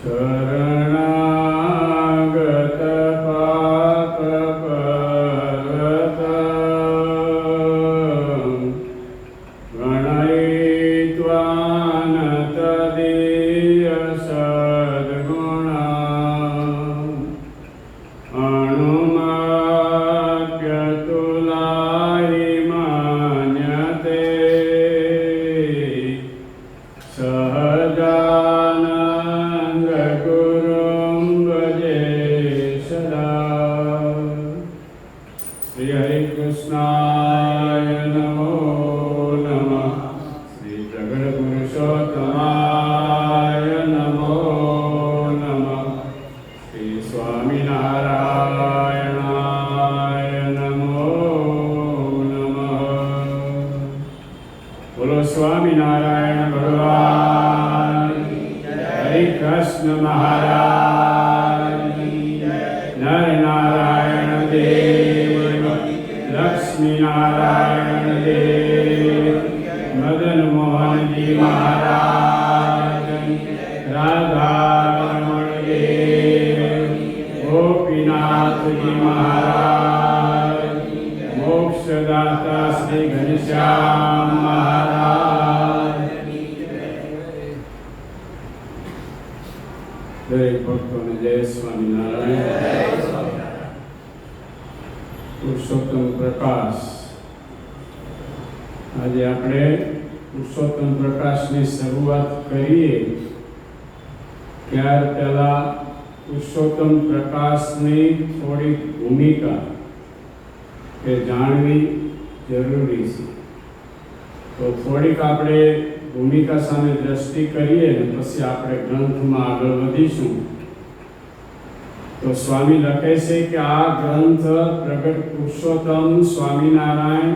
શરણાગત પાપ પર્વત ગણયિત્વાન તદીય સદ્ગુણા અણુમાપ્યતુલાહિ માન્યતે સહજાનંદ ગુરું ભજે સદા. શ્રી હરિ કૃષ્ણાય નમો નમઃ. શ્રી પ્રગટ પુરુષોત્તમાય નમો નમઃ. શ્રી સ્વામિનારાયણાય નમો નમઃ. બોલો સ્વામિનારાયણ ભગવાન, હરિ કૃષ્ણ મહારાજ, નર નારાયણ દેવ, લક્ષ્મી નારાયણ દેવ, મદન મોહનજી મહારાજ, રાધારમણ દેવ, ગોપીનાથજી મહારાજ, મોક્ષદાતા શ્રી ઘનશ્યામ મહારાજ. દરેક ભક્તોને જય સ્વામિનારાયણ. પુરુષોત્તમ પ્રકાશ. આજે આપણે પુરુષોત્તમ પ્રકાશની શરૂઆત કરીએ ત્યાર પહેલા પુરુષોત્તમ પ્રકાશની થોડી ભૂમિકા એ જાણવી જરૂરી છે. તો થોડીક આપણે ભૂમિકા સામે દ્રષ્ટિ કરીએ ને પછી આપણે ગ્રંથમાં આગળ વધીશું. તો સ્વામી લખે છે કે આ ગ્રંથ પ્રગટ પુરુષોત્તમ સ્વામિનારાયણ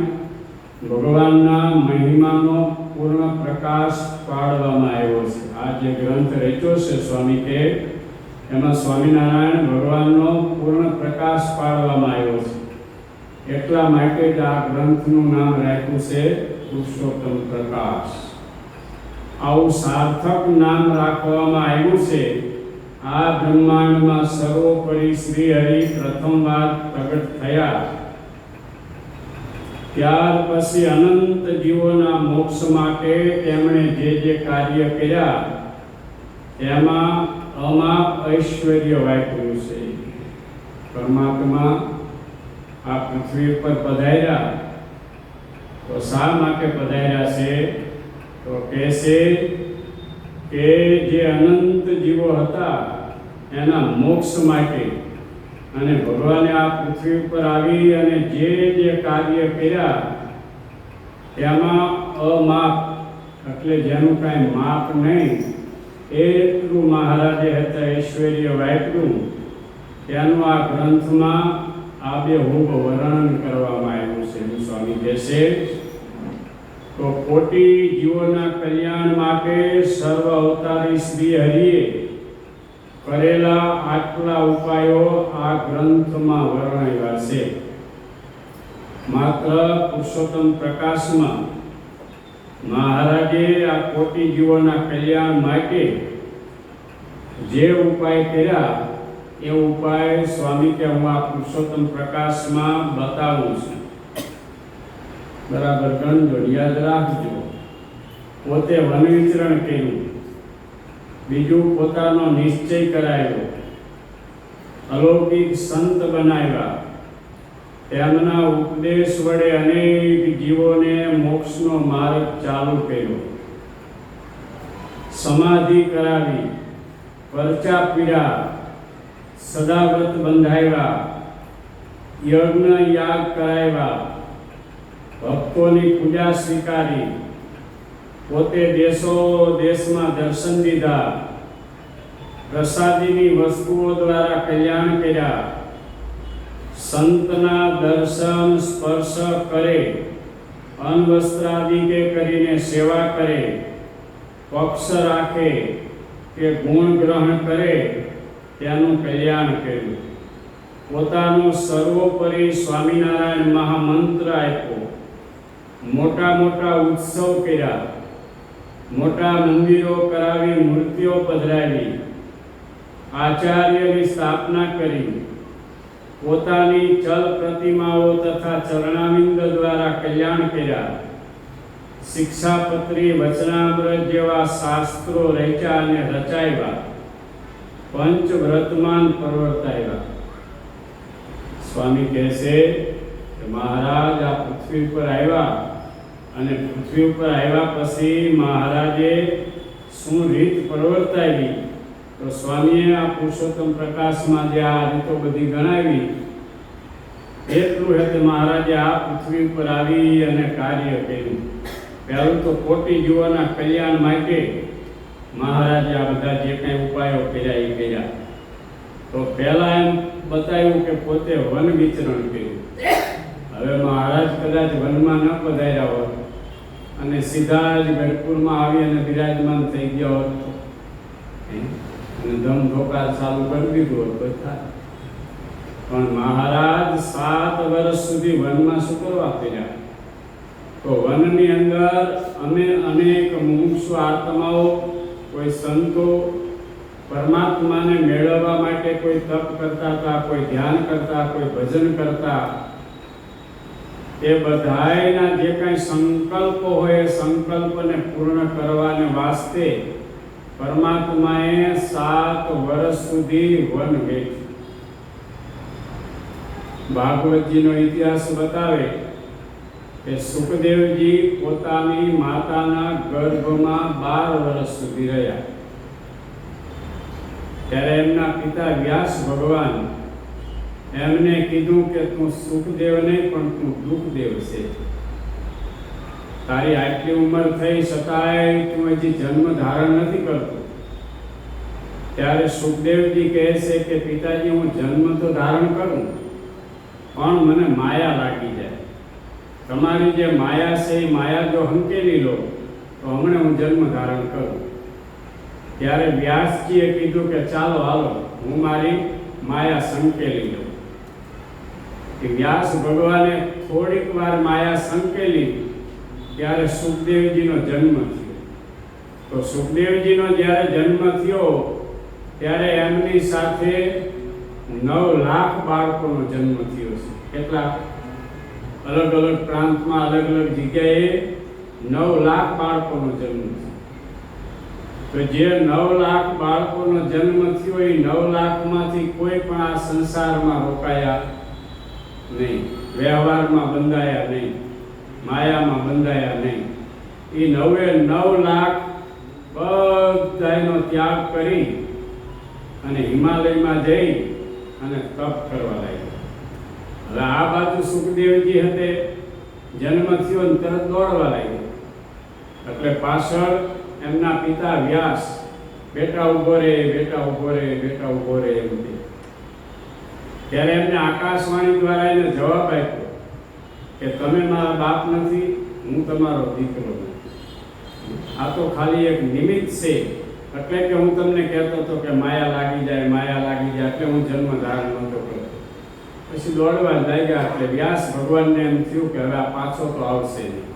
ભગવાનના મહિમાનો પૂર્ણ પ્રકાશ પાડવામાં આવ્યો છે. આ જે ગ્રંથ રચ્યો છે સ્વામી કે એમાં સ્વામિનારાયણ ભગવાનનો પૂર્ણ પ્રકાશ પાડવામાં આવ્યો છે. એટલા માટે જ આ ગ્રંથનું નામ રાખ્યું છે પુરુષોત્તમ પ્રકાશ. આવું સાર્થક નામ રાખવામાં આવ્યું છે. આ બ્રહ્માંડમાં સર્વોપરી શ્રી હરિ પ્રથમવાર પ્રગટ થયા ત્યાર પછી અનંત જીવોના મોક્ષ માટે તેમણે જે કાર્ય કર્યા એમાં અમાપ ઐશ્વર્ય વાપર્યું છે. પરમાત્મા આ પૃથ્વી પર પધાર્યા તો શા માટે પધાર્યા છે? તો કહેશે કે જે અનંત જીવો હતા એના મોક્ષ માટે, અને ભગવાને આ પૃથ્વી પર આવી અને જે કાર્ય કર્યા તેમાં અમાપ, એટલે જેનું કાંઈ માપ નહીં એટલું મહારાજે હતા ઐશ્વર્ય વાપર્યું. તેનું આ ગ્રંથમાં આબેહૂબ વર્ણન કરવામાં આવ્યું છે. સ્વામી કહેશે તો કોટી જીવોના કલ્યાણ માટે સર્વ અવતારી શ્રી હરિએ કરેલા આટલા ઉપાયો આ ગ્રંથમાં વર્ણવ્યા છે. માત્ર પુરુષોત્તમ પ્રકાશમાં મહારાજે આ કોટી જીવોના કલ્યાણ માટે જે ઉપાય કર્યા એ ઉપાય સ્વામી કે હું આ પુરુષોત્તમ પ્રકાશમાં બતાવું છું. બરાબર ગણજો, યાદ રાખજો. પોતે વન વિચરણ કર્યું, બીજું પોતાનો નિશ્ચય કરાયો, અલૌકિક સંત બનાવ્યા, તેમના ઉપદેશ વડે અનેક જીવોને મોક્ષનો માર્ગ ચાલુ કર્યો, સમાધિ કરાવી, પરચા પીડ્યા, સદાવ્રત બંધાવ્યા, યજ્ઞ યાગ કરાવ્યા, ભક્તોની પૂજા સ્વીકારી, પોતે દેશો દેશમાં દર્શન દીધા, પ્રસાદીની વસ્તુઓ દ્વારા કલ્યાણ કર્યા, સંતના દર્શન સ્પર્શ કરે, અન્વસ્ત્રાદિકે કરીને સેવા કરે, પક્ષ રાખે કે ગુણ ગ્રહણ કરે તેનું કલ્યાણ કર્યું. પોતાનું સર્વોપરી સ્વામિનારાયણ મહામંત્ર આપ્યો, મોટા મોટા ઉત્સવ કર્યા, મોટા મંદિરો કરાવી મૂર્તિઓ પધરાવી, આચાર્યની સ્થાપના કરી પોતાની ચલ પ્રતિમાઓ તથા ચરણાવિંદ દ્વારા કલ્યાણ કર્યા. શિક્ષાપત્રી, વચનામૃત જેવા શાસ્ત્રો રચ્યા અને રચાવ્યા. પંચવ્રતમાન પ્રવર્તાવ્યા. સ્વામી કહે છે કે મહારાજ આ પૃથ્વી ઉપર આવ્યા અને પૃથ્વી ઉપર આવ્યા પછી મહારાજે શું રીત પ્રવર્તાવી, તો સ્વામીએ આ પુરુષોત્તમ પ્રકાશમાં જે આ રીતો બધી ગણાવી, એટલું હેતુ મહારાજે આ પૃથ્વી ઉપર આવી અને કાર્ય કર્યું. પહેલું તો કોટી જીવોના કલ્યાણ માટે મહારાજે આ બધા જે કંઈ ઉપાયો કર્યા એ કર્યા. તો પહેલા એમ બતાવ્યું કે પોતે વન વિચરણ કર્યું. હવે મહારાજ કદાચ વનમાં ન પધાર્યા હોત અને સીધા જ ગઢપુરમાં આવી અને બિરાજમાન થઈ ગયા હોત અને ધમધોકાર ચાલુ કરી દીધું હોત તો થાય. પણ મહારાજ 7 વર્ષ સુધી વનમાં શું કરવા ફર્યા? તો વનની અંદર અમે અનેક મુમુક્ષુ આત્માઓ, કોઈ સંતો પરમાત્માને મેળવવા માટે કોઈ તપ કરતા હતા, કોઈ ધ્યાન કરતા, કોઈ ભજન કરતા. એ બધાયના જે કાંઈ સંકલ્પો હોય એ સંકલ્પને પૂર્ણ કરવાને વાસ્તે પરમાત્માએ 7 વર્ષ સુધી વન વેચ્યું. ભાગવતજીનો ઇતિહાસ બતાવે કે સુખદેવજી પોતાની માતાના ગર્ભમાં 12 વર્ષ સુધી રહ્યા. ત્યારે એમના પિતા વ્યાસ ભગવાન એમને કીધું કે તું સુખદેવ નહીં પણ તું દુઃખદેવ છે. તારી આટલી ઉંમર થઈ છતાંય તું હજી જન્મ ધારણ નથી કરતો. ત્યારે સુખદેવજી કહે છે કે પિતાજી, હું જન્મ તો ધારણ કરું પણ મને માયા લાગી જાય. તમારી જે માયા છે એ માયા જો હંકેલી લો તો હમણાં હું જન્મ ધારણ કરું. ત્યારે વ્યાસજીએ કીધું કે ચાલો હાલો હું મારી માયા સંકેલી લઉં. કે વ્યાસ ભગવાને થોડીક વાર માયા સંકેલી ત્યારે સુખદેવજીનો જન્મ થયો. તો સુખદેવજીનો જ્યારે જન્મ થયો ત્યારે એમની સાથે 9 લાખ બાળકોનો જન્મ થયો છે. કેટલા? અલગ અલગ પ્રાંતમાં અલગ અલગ જગ્યાએ 9 લાખ બાળકોનો જન્મ થયો. તો જે 9 લાખ બાળકોનો જન્મ થયો એ 9 લાખમાંથી કોઈ પણ આ સંસારમાં રોકાયા નહીં, વ્યવહારમાં બંધાયા નહીં, માયામાં બંધાયા નહીં. એ 9 લાખ બધાનો ત્યાગ કરી અને હિમાલયમાં જઈ અને તપ કરવા લાગ્યા. હવે આ બાજુ સુખદેવજી હતે જન્મ થયો ને તરત દોડવા લાગ્યા. એટલે પાછળ એમના પિતા વ્યાસ, બેટા ઉભો રે, બેટા ઉભો રે, બેટા ઉભો રે એમ કહે. ત્યારે એમને આકાશવાણી દ્વારા એને જવાબ આપ્યો કે તમે મારા બાપ નથી, હું તમારો દીકરો નથી. આ તો ખાલી એક નિમિત્ત છે. એટલે કે હું તમને કહેતો હતો કે માયા લાગી જાય, માયા લાગી જાય, એટલે હું જન્મ ધારણ નહોતો કરતો. પછી દોડવા લાગ્યા. એટલે વ્યાસ ભગવાનને એમ થયું કે હવે આ પાછો તો આવશે નહીં.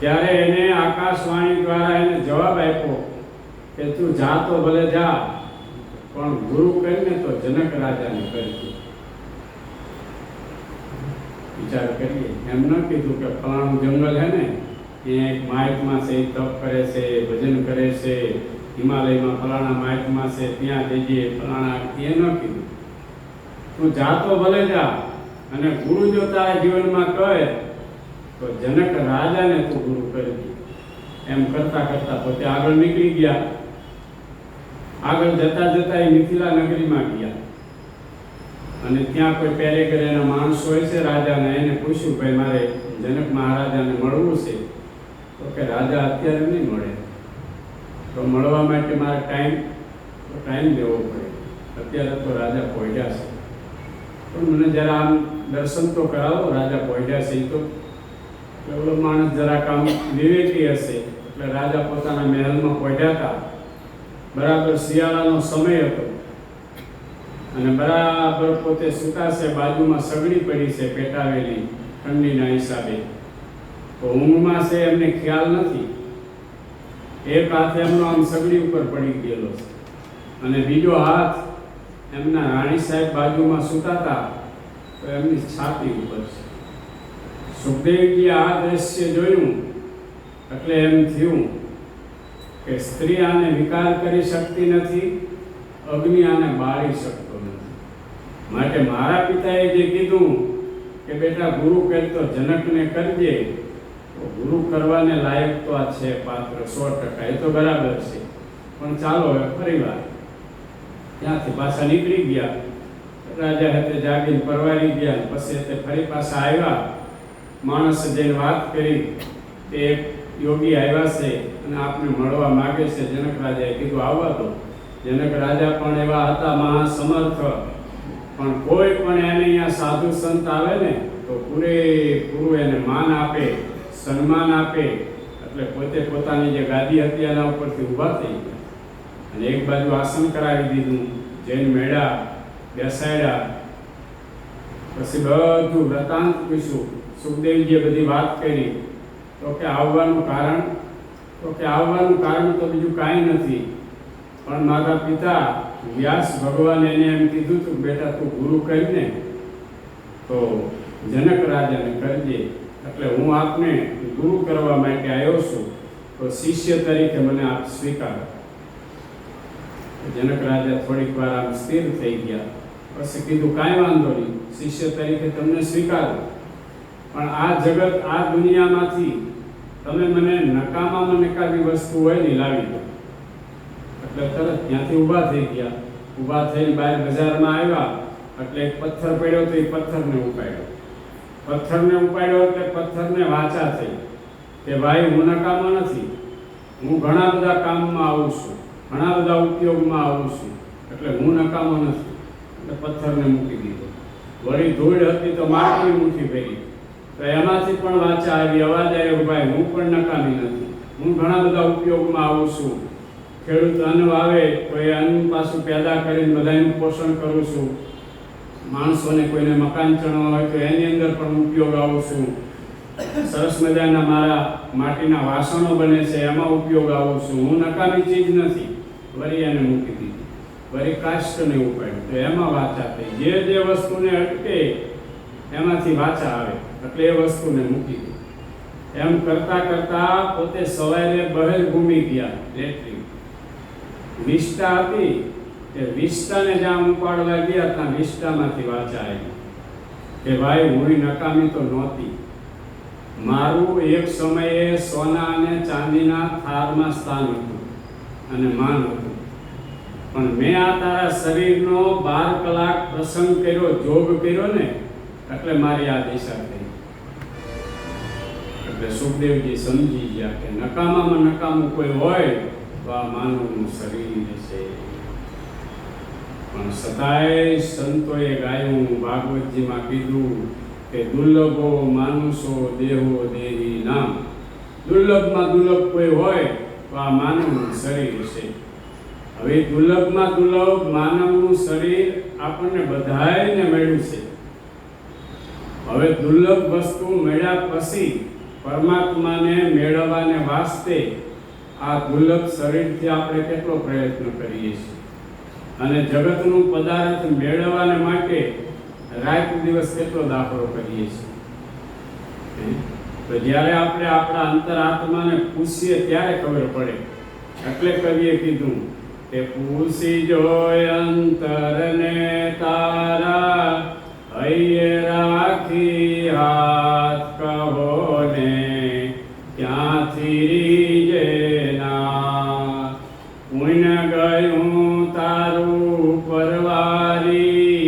ત્યારે એને આકાશવાણી દ્વારા એને જવાબ આપ્યો કે તું જા તો ભલે જા, પણ ગુરુ કરીને તો જનક રાજાને કરજો. વિચાર કરીએ. એમ ન કીધું કે ફલાણું જંગલ હે ને ત્યાં એક માયકમાં છે, તપ કરે છે, ભજન કરે છે, હિમાલયમાં ફલાણા માયકમાં છે, ત્યાં જઈએ ફલાણા. એ ન કીધું. તું જા તો ભલે જા, અને ગુરુ જો તારા જીવનમાં કહે તો જનક રાજાને તું ગુરુ કરજે. એમ કરતા કરતા પોતે આગળ નીકળી ગયા. આગળ જતા જતા એ મિથિલા નગરીમાં ગયા અને ત્યાં કોઈ પેરેગરેના માણસ હોય છે રાજાને. એને પૂછ્યું ભાઈ મારે જનક મહારાજાને મળવું છે. તો કે રાજા અત્યારે નહીં મળે, તો મળવા માટે મારે ટાઈમ દેવો પડે. અત્યારે તો રાજા પહોંચ્યા છે, પણ મને જરા આમ દર્શન તો કરાવો. રાજા પહોંચ્યા છે. તો પેલો માણસ જરાક આમ વિવેકી હશે એટલે રાજા પોતાના મહેલમાં પહોંચ્યા હતા. બરાબર શિયાળાનો સમય હતો અને બરાબર પોતે સૂતા છે. બાજુમાં સગડી પડી છે પેટાવેલી ઠંડીના હિસાબે. તો ઊંઘમાં છે એમને ખ્યાલ નથી. એક હાથ એમનો આમ સગડી ઉપર પડી ગયેલો છે અને બીજો હાથ એમના રાણી સાહેબ બાજુમાં સૂતા હતા તો એમની છાતી ઉપર છે. સુખદેવજી આ દ્રશ્ય જોયું એટલે એમ થયું કે સ્ત્રી આને વિકાર કરી શકતી નથી, અગ્નિ આને બાળી શકતો નથી. માટે મારા પિતાએ જે કીધું કે બેટા ગુરુ કહેતો જનકને કરજે, તો ગુરુ કરવાને લાયક તો આ છે પાત્ર 100%, એ તો બરાબર છે. પણ ચાલો હવે ફરીવાર ત્યાંથી પાછા નીકળી ગયા. રાજા હાથે જાગીને પરવારી ગયા. પછી તે ફરી પાછા આવ્યા. માણસે જઈને વાત કરી કે એક યોગી આવ્યા છે અને આપને મળવા માગે છે. જનક રાજાએ કીધું આવવા દો. જનક રાજા પણ એવા હતા મહાસમર્થ, પણ કોઈ પણ એને અહીંયા સાધુ સંત આવે ને તો પૂરેપૂરું એને માન આપે, સન્માન આપે. એટલે પોતે પોતાની જે ગાદી હતી એના ઉપરથી ઊભા થઈ ગયા અને એક બાજુ આસન કરાવી દીધું. જૈન મેળા બેસાડ્યા. પછી બધું વૃતાંત પૂછ્યું. સુખદેવજીએ બધી વાત કરી. તો કે આવવાનું કારણ તો બીજું કાંઈ નથી, પણ મારા પિતા વ્યાસ ભગવાન એને એમ કીધું હતું બેટા તું ગુરુ કરીને તો જનક રાજાને કરજે, એટલે હું આપને ગુરુ કરવા માટે આવ્યો છું, તો શિષ્ય તરીકે મને આપ સ્વીકારો. જનક રાજા થોડીક વાર આમ સ્થિર થઈ ગયા. પછી કીધું કાંઈ વાંધો નહીં, શિષ્ય તરીકે તમને સ્વીકારો, પણ આ જગત આ દુનિયામાંથી તમે મને નકામામાં નકામી વસ્તુ હોય ને લાવી દો. એટલે તરત ત્યાંથી ઊભા થઈ ગયા. ઊભા થઈને બહાર બજારમાં આવ્યા એટલે એક પથ્થર પડ્યો તો એ પથ્થરને ઉપાડ્યો. એટલે પથ્થરને વાચા થઈ કે ભાઈ હું નકામો નથી, હું ઘણા બધા કામમાં આવું છું, ઘણા બધા ઉપયોગમાં આવું છું, એટલે હું નકામો નથી. એટલે પથ્થરને મૂકી દીધો. વળી ધૂળ હતી તો માટી મુઠ્ઠી ભરી, તો એમાંથી પણ વાચા આવી, અવાજ આવ્યો ભાઈ હું પણ નકામી નથી, હું ઘણા બધા ઉપયોગમાં આવું છું. ખેડૂત અન્ન વાવે તો એ અન્ન પાછું પેદા કરીને બધાનું પોષણ કરું છું. માણસોને કોઈને મકાન ચણવા હોય તો એની અંદર પણ ઉપયોગ આવું છું. સરસ મજાના મારા માટીના વાસણો બને છે એમાં ઉપયોગ આવું છું. હું નકામી ચીજ નથી. વળી એને મૂકી દીધી. વળી કાષ્ટને ઉપાડ્યું તો એમાં વાચા થઈ. જે વસ્તુને અટકે એમાંથી વાચા આવે એટલે એ વસ્તુને મૂકી દીધી. એમ કરતા કરતા પોતે સવારે બહેર ઘૂમી ગયા. રેટલી વિષ્ટા હતી કે વિષ્ટાને જ્યાં ઉપાડવા ગયા ત્યાં વિષ્ટામાંથી વાચા આવી કે ભાઈ હું નકામી તો નહોતી. મારું એક સમયે સોના અને ચાંદીના થાળમાં સ્થાન હતું અને માન હતું, પણ મેં આ તારા શરીરનો 12 કલાક પ્રસંગ કર્યો, જોગ કર્યો ને એટલે મારી આ દિશા થઈ. એટલે સુખદેવજી સમજી ગયા કે નકામામાં નકામું કોઈ હોય તો આ માનવનું શરીર છે. પણ છતાંય સંતોએ ગાયું, ભાગવતજીમાં કીધું કે દુર્લભો માનુષો દેહો દેહી નામ. દુર્લભમાં દુર્લભ કોઈ હોય તો આ માનવનું શરીર છે. હવે દુર્લભમાં દુર્લભ માનવનું શરીર આપણને બધાયને મળ્યું છે. હવે દુર્લભ વસ્તુ મળ્યા પછી પરમાત્માને મેળવવાને વાસ્તે આ દુર્લભ શરીરથી આપણે કેટલો પ્રયત્ન કરીએ છીએ અને જગતનું પદાર્થ મેળવવાને માટે રાત દિવસ કેટલો દાખલો કરીએ છીએ. તો જ્યારે આપણે આપણા અંતરાત્માને પૂછીએ ત્યારે ખબર પડે. એટલે કવિએ કીધું કે પૂછી જોય અંતરને તારા, હૈયે રાખી હાથ કહો ને ક્યાંથી રીજે ના. પુણ્ય ગયું તારું પરવારી,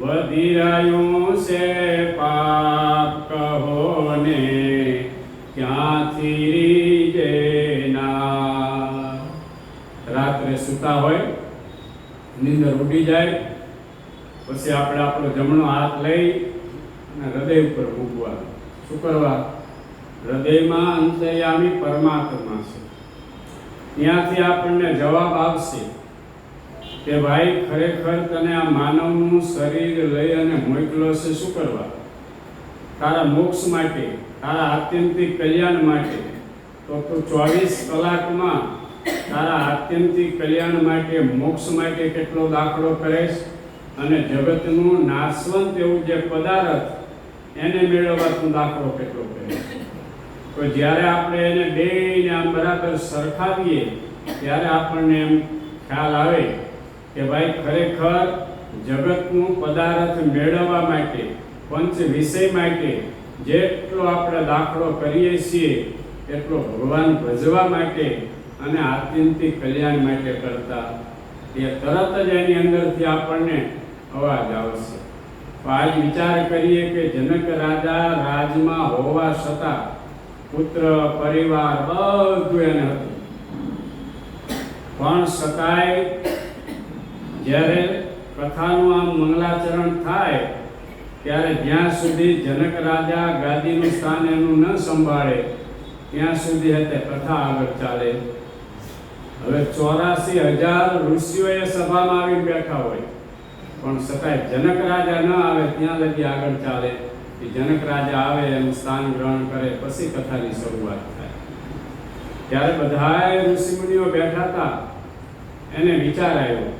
વધી રહ્યું છે પાપ કહો ને ક્યાંથી રીજે ના. રાત્રે સૂતા હોય, નીંદર ઉડી જાય, પછી આપણે આપણો જમણો હાથ લઈ અને હૃદય ઉપર મૂકવા. શું કરવા? હૃદયમાં અંતર્યામી પરમાત્મા છે. ત્યાંથી આપણને જવાબ આવશે કે ભાઈ ખરેખર તને આ માનવનું શરીર લઈ અને મોકલો છે શું કરવા? તારા મોક્ષ માટે, તારા આત્યંતિક કલ્યાણ માટે. તો તું 24 કલાકમાં તારા આત્યંતિક કલ્યાણ માટે, મોક્ષ માટે કેટલો દાખલો કરેશ, અને જગતનું નાશવંત એવું જે પદાર્થ એને મેળવવા તું દાખલો કેટલો કરેશ. તો જ્યારે આપણે એને બેયને આમ બરાબર સરખાવીએ ત્યારે આપણને એમ ખ્યાલ આવે કે ભાઈ ખરેખર જગતનું પદાર્થ મેળવવા માટે, પંચ વિષય માટે જેટલો આપણે દાખલો કરીએ છીએ એટલો ભગવાન ભજવા માટે અને આત્યંતિક કલ્યાણ માટે કરતા એ તરત જ એની અંદરથી આપણને અવાજ આવશે. તો આજ વિચાર કરીએ કે જનક રાજા રાજમાં હોવા છતાં પુત્ર પરિવાર બધું એને હતું, પણ છતાંય જ્યારે કથાનું આમ મંગલાચરણ થાય ત્યારે જ્યાં સુધી જનક રાજા ગાદીનું સ્થાન એનું ન સંભાળે ત્યાં સુધી તે કથા આગળ ચાલે. હવે 84,000 ઋષિઓએ સભામાં આવી બેઠા હોય પણ છતાંય જનક રાજા ન આવે ત્યાં લગી આગળ ચાલે. જનક રાજા આવે એનું સ્થાન ગ્રહણ કરે પછી કથાની શરૂઆત થાય. ત્યારે બધાય ઋષિમુનિઓ બેઠા હતા. એને વિચાર આવ્યો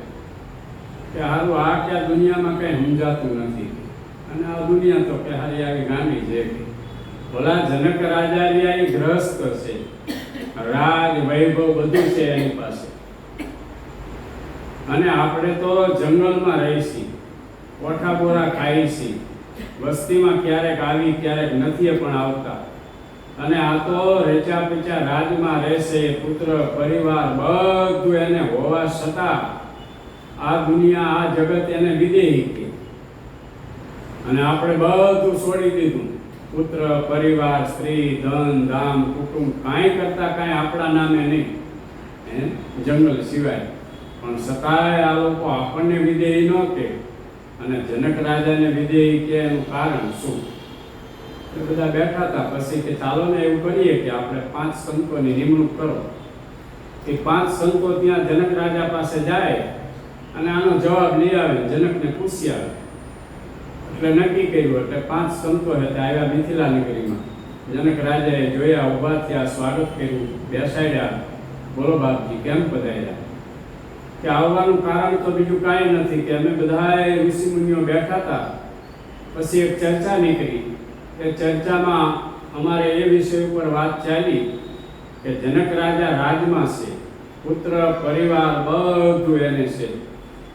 કે હારું આ ક્યાં દુનિયામાં કઈ સમજાતું નથી, અને આ દુનિયા તો કે હારી આવી ગાંડી છે. ભલા જનક રાજા રહ્યા એ ગ્રહસ્થ છે, રાજ વૈભવ બધું છે એની પાસે, અને આપણે તો જંગલમાં રહીશી, કોઠા બોરા ખાઈશી, વસ્તીમાં ક્યારેક આવી ક્યારેક નથી પણ આવતા, અને આ તો રેચા પીચા રાજમાં રહેશે, પુત્ર પરિવાર બધું એને હોવા છતાં આ દુનિયા આ જગત એને વિદેહી કે, અને આપણે બધું છોડી દીધું, પુત્ર પરિવાર સ્ત્રી ધન ધામ કુટુંબ કાંઈ કરતા કાંઈ આપણા નામે નહીં, જંગલ સિવાય. પણ છતાંય આ લોકો આપણને વિદેહી ન કે અને જનક રાજાને વિદેહી કે એનું કારણ શું? એ બધા બેઠા હતા. પછી કે ચાલો ને એવું કરીએ કે આપણે 5 સંતોની નિમણૂક કરો. એ 5 સંતો ત્યાં જનક રાજા પાસે જાય અને આનો જવાબ લઈ આવે, જનકને પૂછી આવે. એટલે નક્કી કર્યું. એટલે 5 સંતો હતા આવ્યા મિથિલા નગરીમાં. જનક રાજાએ જોયા, ઊભા થયા, સ્વાગત કર્યું, બેસાડ્યા. બોલો બાપજી, કેમ પધાર્યા? કે આવવાનું કારણ તો બીજું કાંઈ નથી કે અમે બધાએ ઋષિમુનિઓ બેઠા હતા, પછી એક ચર્ચા નીકળી. એ ચર્ચામાં અમારે એ વિષય ઉપર વાત ચાલી કે જનક રાજા રાજમાં છે, પુત્ર પરિવાર બધું એને છે,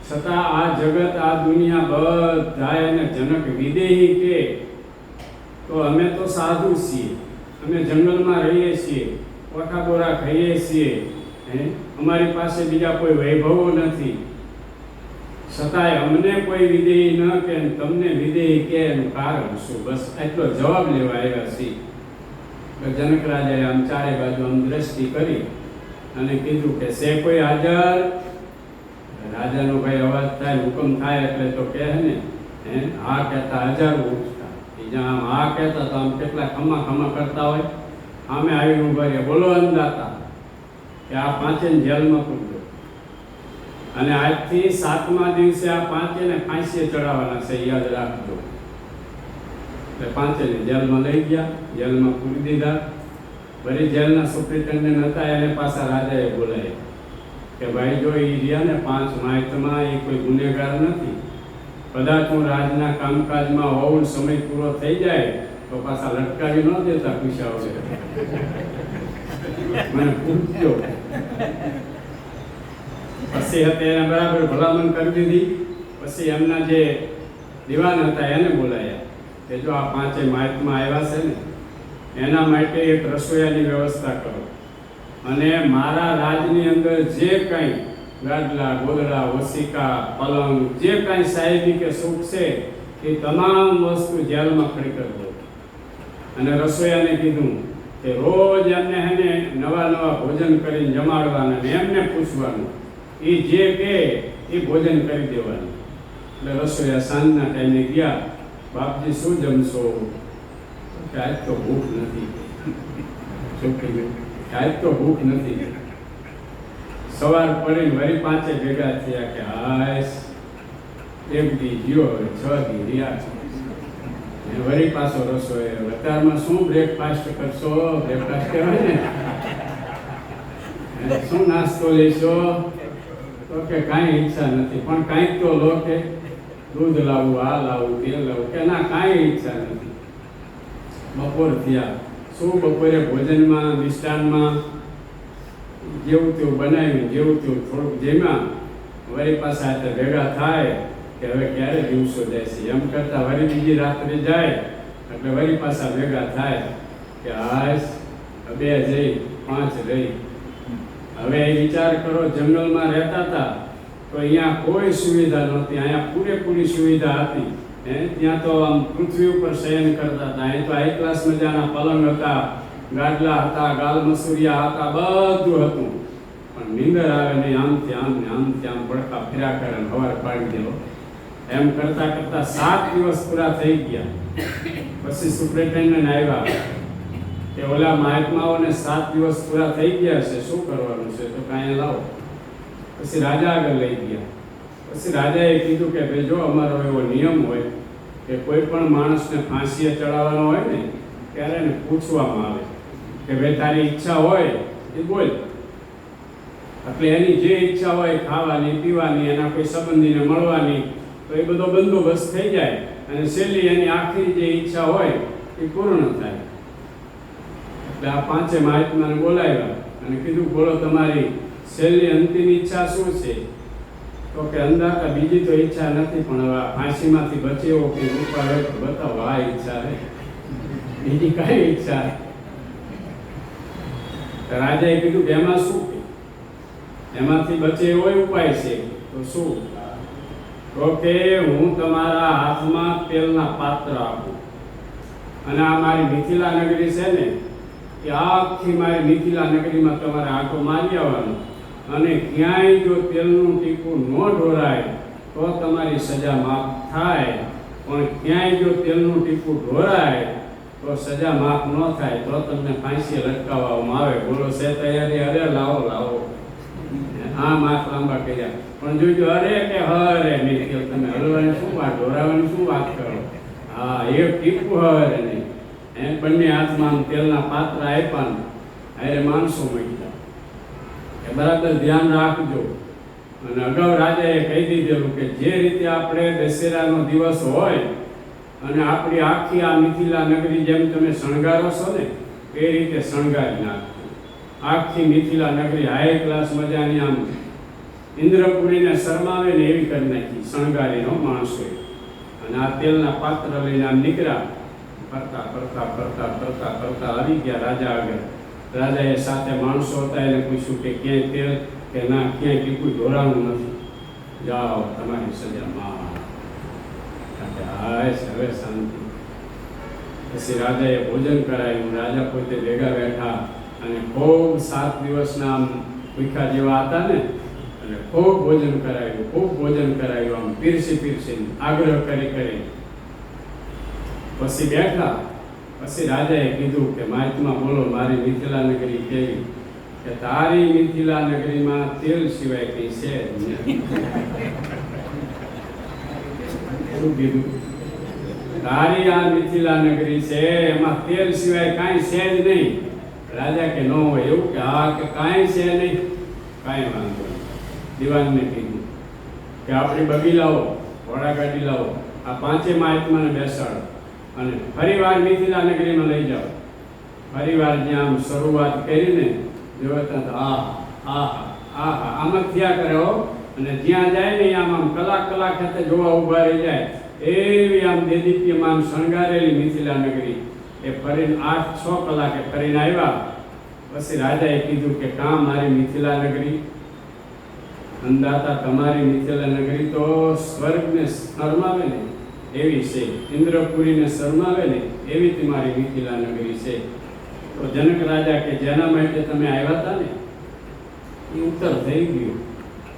છતાં આ જગત આ દુનિયા બધા એને જનક વિદેહી કે. તો અમે તો સાધુ છીએ, અમે જંગલમાં રહીએ છીએ, કોઠા બોરા ખાઈએ છીએ, અમારી પાસે બીજા કોઈ વૈભવો નથી, છતાંય અમને કોઈ વિદેહી ન કે તમને વિદેહી કે એનું કારણ શું? બસ એટલો જવાબ લેવા આવ્યા છીએ. જનક રાજાએ આમ ચારે બાજુ આમ દ્રષ્ટિ કરી અને કીધું કે છે કોઈ હાજર? રાજાનો ભાઈ અવાજ થાય, હુકમ થાય એટલે તો કહે ને, હા કહેતા હજારો ઉઠતા, જ્યાં આમ હા કહેતા તો આમ કેટલા ખમા ખમા કરતા હોય. આમે આવીને ઉભા રહ્યા, બોલો અંદાતા કે આ 5 જેલમાં પૂરજો, અને આજથી 7મા દિવસે આ 5ને ફાંસીએ ચડાવવાના છે, યાદ રાખજો. એટલે 5ને જેલમાં લઈ ગયા, જેલમાં પૂરી દીધા. વળી જેલના સુપ્રિન્ટેન્ડન્ટ હતા એને પાછા રાજાએ બોલાવ્યા કે ભાઈ જો એ રહ્યા ને 5 માહિતમાં એ કોઈ ગુનેગાર નથી, કદાચ હું રાજના કામકાજમાં હોઉં, સમય પૂરો થઈ જાય તો પાછા લટકાવી ન દેતા પૂછ્યા વગર, મને પૂછજો. પછી એને બરાબર ભલામણ કરી દીધી. પછી એમના જે દિવાન હતા એને બોલાયા કે જો આ 5 માહિતમાં આવ્યા છે ને એના માટે એક રસોઈયાની વ્યવસ્થા કરો, અને મારા રાજની અંદર જે કંઈ ગાદલા ગોદડા ઓશિકા પલંગ જે કંઈ સાહેબી કે સુખ છે એ તમામ વસ્તુ જેલમાં ખડી કરી દો. અને રસોઈયાને કીધું કે રોજ એમને હેને નવા નવા ભોજન કરીને જમાડવાના ને એમને પૂછવાનું, એ જે કહે એ ભોજન કરી દેવાનું. એટલે રસોઈયા સાંજના ટાઈમે ગયા, બાપજી શું જમશો? કે આજ તો ભૂખ નથી. શું કહ્યું? આજ તો ભૂખ નથી. સવાર પડીને વળી 5 ભેગા થયા કે હાશ એક દી ગયો, 6 દી રહ્યા છે. વળી પાછો રસોઈ, અત્યારમાં શું બ્રેકફાસ્ટ કરશો? બ્રેકફાસ્ટ કહેવાય ને, શું નાસ્તો લેશો? તો કે કાંઈ ઈચ્છા નથી, પણ કાંઈક તો લો કે દૂધ લાવવું, આ લાવવું, તે લાવવું. કે ના, કાંઈ ઈચ્છા નથી. બપોર થયા. શું બપોરે ભોજનમાં, મિષ્ટાનમાં જેવું તેવું બનાવ્યું, જેવું તેવું થોડુંક જેમાં વળી પાછા ભેગા થાય કે હવે ક્યારે દિવસો જાય છે એમ કરતા વળી બીજી રાત્રે જાય એટલે વળી પાછા ભેગા થાય કે આજ 2 જઈ 5 રહી. હવે એ વિચાર કરો, જંગલમાં રહેતા હતા તો અહીંયા કોઈ સુવિધા નહોતી, અહીંયા પૂરેપૂરી સુવિધા હતી. ત્યાં તો આમ પૃથ્વી ઉપર શયન કરતા હતા. અહીં તો હાઈ ક્લાસ મજાના પલંગ હતા, ગાદલા હતા, ગાલ મસૂરિયા હતા, બધું હતું. પણ નીંદર આવે નહીં, આમથી આમ ને આમથી આમ પડકા ફેરા કરે ને હવાર પાડી દેવો. એમ કરતા કરતા 7 દિવસ પૂરા થઈ ગયા. પછી સુપ્રિન્ટેન્ડન્ટ આવ્યા કે ઓલા મહાત્માઓને 7 દિવસ પૂરા થઈ ગયા છે, શું કરવાનું છે? તો કાંઈ લાવો. પછી રાજા આગળ લઈ ગયા. પછી રાજાએ કીધું કે ભાઈ જો, અમારો એવો નિયમ હોય કે કોઈ પણ માણસને ફાંસીએ ચડાવવાનો હોય ને ત્યારે એને પૂછવામાં આવે કે ભાઈ તારી ઈચ્છા હોય એ બોલ. એટલે એની જે ઈચ્છા હોય, ખાવાની, પીવાની, એના કોઈ સંબંધીને મળવાની, તો એ બધો બંદોબસ્ત થઈ જાય અને છેલ્લી એની આખરી જે ઈચ્છા હોય એ પૂર્ણ થાય. એટલે આ 5 મહાત્માને બોલાવ્યા અને કીધું, બોલો તમારી છેલ્લી અંતિમ ઈચ્છા શું છે? તો કે અંદાતા બીજી તો ઈચ્છા નથી, પણ હવે ફાંસીમાંથી બચે એવો કે ઉપાય હોય તો બતાવો. આ ઈચ્છા છે, બીજી કાંઈ ઈચ્છા. રાજાએ કીધું કે એમાં શું? એમાંથી બચે એવો ઉપાય છે. તો શું? તો કે હું તમારા હાથમાં તેલના પાત્ર આપું અને આ મારી મિથિલા નગરી છે ને, એ આખી મારી મિથિલા નગરીમાં તમારે આંટો મારી આવવાનો અને ક્યાંય જો તેલનું ટીપું ન ઢોરાય તો તમારી સજા માફ થાય, પણ ક્યાંય જો તેલનું ટીપું ઢોરાય તો સજા માફ ન થાય, તો તમને ફાંસીએ લટકાવવામાં આવે. બોલો છે તૈયારી? અરે લાવો લાવો. આ માથ લાંબા કર્યા. પણ જોજો, અરે કે હરે નહીં કે તમે હલવાની શું વાત, ઢોરાવાની શું વાત કરો? હા, એક ટીપું હરે નહીં. બંને હાથમાં તેલના પાત્ર આપ્યા, અરે માણસો મૂક્યા કે બરાબર ધ્યાન રાખજો. અને અગાઉ રાજાએ કહી દીધેલું કે જે રીતે આપણે દશેરાનો દિવસ હોય અને આપણી આખી આ મિથિલા નગરી જેમ તમે શણગારો છો ને એ રીતે શણગારી નાખજો. આખી મિથિલા નગરી હાઈ ક્લાસ મજાની આમ ઇન્દ્રપુરીને શરમાવે ને એવી કરી નાખી શણગારીનો માણસોએ. અને આ તેલના પાત્ર લઈને આમ નીકળ્યા. ફરતા ફરતા ફરતા ફરતા ફરતા આવી ગયા રાજા આગળ. રાજાએ સાથે માણસો હતા, એને પૂછ્યું કે ક્યાંય તેલ કે ના, ક્યાંય ટીપું ઢોરાનું નથી, જાઓ તમારી સજામાં. હવે શાંતિ. પછી રાજાએ ભોજન કરાવ્યું. રાજા પોતે ભેગા બેઠા અને ખૂબ 7 દિવસના આમ ભૂખ્યા જેવા હતા ને, અને ખૂબ ભોજન કરાવ્યું, ખૂબ ભોજન કરાવ્યું, આમ પીરસી પીરસીને આગ્રહ કરી કરી. પછી બેઠા. પછી રાજાએ કીધું કે મહાત્મા બોલો, મારી મિથિલા નગરી કેવી? કે તારી મિથિલા નગરીમાં તેલ સિવાય કઈ છે જ નહીં. શું કીધું? તારી આ મિથિલા નગરી છે એમાં તેલ સિવાય કાંઈ છે જ નહીં. રાજા કે ન હોય એવું? કે હા, કે કાંઈ છે નહીં. કાંઈ વાંધો નહીં. દિવાનને કીધું કે આપણી બગી લાવો, ઘોડાગાડી લાવો, આ 5 મહાત્માને બેસાડો અને ફરીવાર મિથિલા નગરીમાં લઈ જાઓ. ફરીવાર જ્યાં શરૂઆત કરીને જોતા આમ થયા કરે હો. અને જ્યાં જાય ને આમ કલાક ખાતે જોવા ઊભા રહી જાય એવી આમ દેદીપ્યમાન શણગારેલી મિથિલા નગરી એ ફરીને 8-6 કલાકે ફરીને આવ્યા. પછી રાજાએ કીધું કે કાં મારી મિથિલા નગરી? અંદાતા તમારી મિથિલા નગરી તો સ્વર્ગને શરમાવે ને એવી છે, ઇન્દ્રપુરીને શરમાવે ને એવી તમારી મિથિલા નગરી છે. તો જનક રાજા કે જેના માટે તમે આવ્યા હતા ને એ ઉત્તર થઈ ગયું,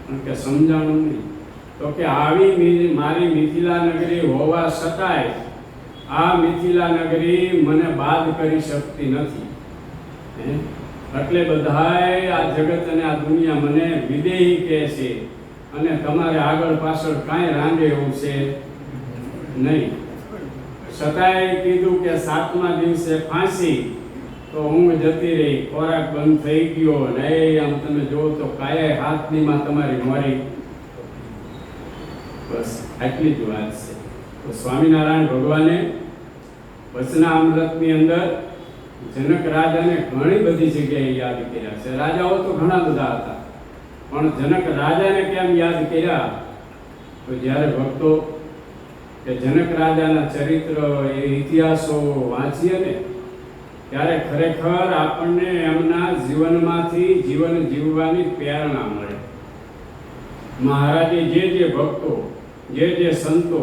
પણ કે સમજાણું નહીં. તો કે આવી મારી મિથિલા નગરી હોવા છતાંય આ મિથિલા નગરી મને બાદ કરી શકતી નથી. એટલે બધાય આ જગત અને આ દુનિયા મને વિદેહી કહે છે અને તમારે આગળ પાછળ કાંઈ રાંગે એવું છે નહીં. છતાંય કીધું કે 7મા દિવસે ફાંસી તો ઊંઘ જતી રહી, ખોરાક બંધ થઈ ગયો, ને આમ તમે જોવો તો કાયા હાથનીમાં તમારી મોરી. બસ આટલી જ વાત છે. તો સ્વામિનારાયણ ભગવાને વચનામૃતની અંદર જનક રાજાને ઘણી બધી જગ્યાએ યાદ કર્યા છે. રાજાઓ તો ઘણા બધા હતા, પણ જનક રાજાને કેમ યાદ કર્યા? તો જ્યારે ભક્તો કે જનક રાજાના ચરિત્ર, એ ઇતિહાસો વાંચીએ ને, ત્યારે ખરેખર આપણને એમના જીવનમાંથી જીવન જીવવાની પ્રેરણા મળે. મહારાજે જે ભક્તો, જે સંતો,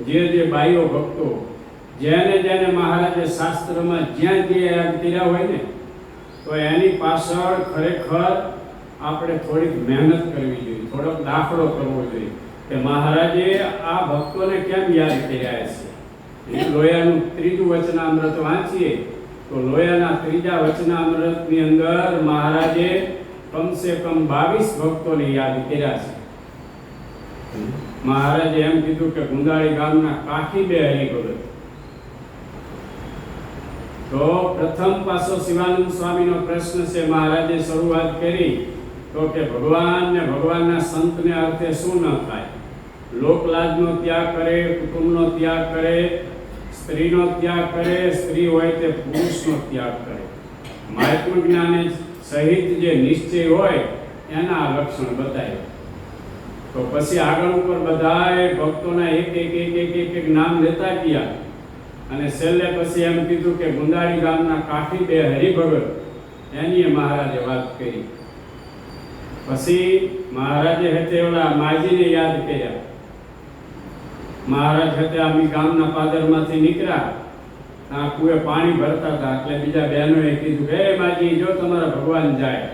જે બાઈઓ ભક્તો, જેને મહારાજે શાસ્ત્રમાં જ્યાં યાદ કર્યા હોય ને, તો એની પાછળ ખરેખર આપણે થોડીક મહેનત કરવી જોઈએ, થોડોક દાખલો કરવો જોઈએ કે મહારાજે આ ભક્તોને કેમ યાદ કર્યા છે. લોયાનું ત્રીજું વચનામૃત વાંચીએ તો લોયાના ત્રીજા વચનામૃતની અંદર મહારાજે કમસે કમ 22 ભક્તોને યાદ કર્યા છે. મહારાજે એમ કીધું કે ગુંદાળી ગામના કાઠી બે હરિભગત. તો પ્રથમ પાસો શિવાનંદ સ્વામીનો પ્રશ્ન છે. મહારાજે શરૂઆત કરી તો કે ભગવાન ને ભગવાનના સંતને અર્થે શું ન થાય? લોકલાજનો ત્યાગ કરે, કુટુંબનો ત્યાગ કરે, સ્ત્રીનો ત્યાગ કરે, સ્ત્રી હોય તે પુરુષનો ત્યાગ કરે. મહાત્મ જ્ઞાને સહિત જે નિશ્ચય હોય એના લક્ષણ બતાવ્યા. તો પછી આગળ ઉપર બધાએ ભક્તોના એક નામ લેતા ગયા અને છેલ્લે પછી એમ કીધું કે ગુંદાળી ગામના કાઠી બે હરિભગત, એની મહારાજે વાત કરી. પછી મહારાજે હતે ઓલા માજીને યાદ કર્યા. મહારાજ હતે આમી ગામના પાદરમાંથી નીકળ્યા, આ કુએ પાણી ભરતા હતા, એટલે બીજા બહેનોએ કીધું કે હે માજી, જો તમારા ભગવાન જાય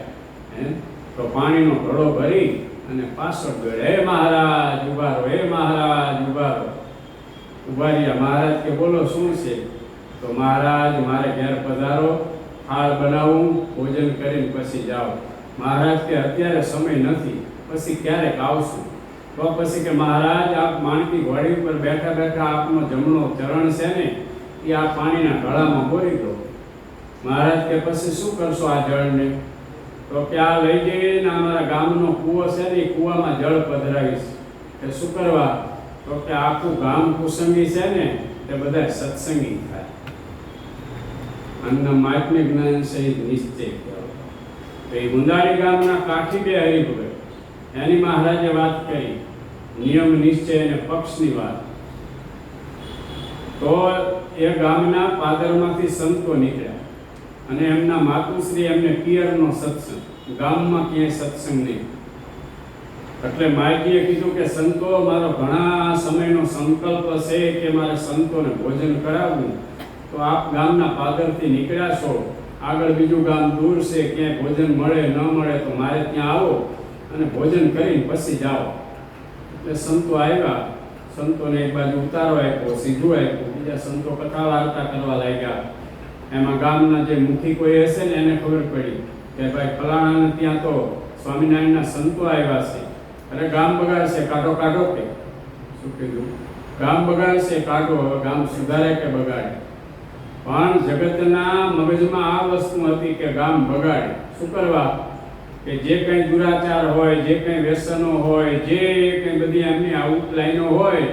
તો પાણીનો ઘડો ભરી અને પાછળ ગયો. હે મહારાજ ઉભા રહો, હે મહારાજ ઉભા રહો. ઉભા રહ્યા. મહારાજ કે બોલો શું છે? તો મહારાજ મારે ઘેર પધારો, થાળ બનાવું, ભોજન કરીને પછી જાઓ. મહારાજ કે અત્યારે સમય નથી, પછી ક્યારેક આવશું. તો પછી કે મહારાજ આપ માણકી ઘોડી ઉપર બેઠા બેઠા આપનો જમણો ચરણ છે ને, એ આ પાણીના ગળામાં બોરી દો. મહારાજ કે પછી શું કરશો આ જળને? તો કે આ લઈ જઈને અમારા ગામનો કૂવો છે ને, એ કૂવામાં જળ પધરાવીશ. કે શું કરવા? તો કે આખું ગામ કુસંગી છે ને, તે બધા સત્સંગી થાય. અન્ન માત્મ્ય જ્ઞાન સહિત નિશ્ચય. તો એ ગુંદાળી ગામના કાઠી બે હરિભગત, એની મહારાજે વાત કરી, નિયમ નિશ્ચય અને પક્ષની વાત. તો એ ગામના પાદરમાંથી સંતો નીકળ્યા અને એમના માતુશ્રી એમને પિયરનો સત્સંગ, ગામમાં ક્યાંય સત્સંગ નહીં. એટલે માયજીએ કીધું કે સંતો, મારો ઘણા સમયનો સંકલ્પ છે કે મારે સંતોને ભોજન કરાવવું. તો આપ ગામના પાદરથી નીકળ્યા છો, આગળ બીજું ગામ દૂર છે, ક્યાંય ભોજન મળે ન મળે તો મારે ત્યાં આવો અને ભોજન કરીને પછી જાઓ. એટલે સંતો આવ્યા. સંતોને એક બાજુ ઉતારો આપ્યો, સીધું આપ્યું. બીજા સંતો કથા વાર્તા કરવા લાગ્યા. એમાં ગામના જે મુખી કોઈ હશે ને, એને ખબર પડી કે ભાઈ ફલાણાને ત્યાં તો સ્વામિનારાયણના સંતો આવ્યા છે. અરે ગામ બગાડશે, કાઢો કાઢો. કે શું કીધું? ગામ બગાડશે, કાઢો. હવે ગામ સુધારે કે બગાડે? પણ જગતના મગજમાં આ વસ્તુ હતી કે ગામ બગાડે. શું કરવા? કે જે કંઈ દુરાચાર હોય, જે કંઈ વ્યસનો હોય, જે કંઈ બધી એમની આઉટલાઈનો હોય,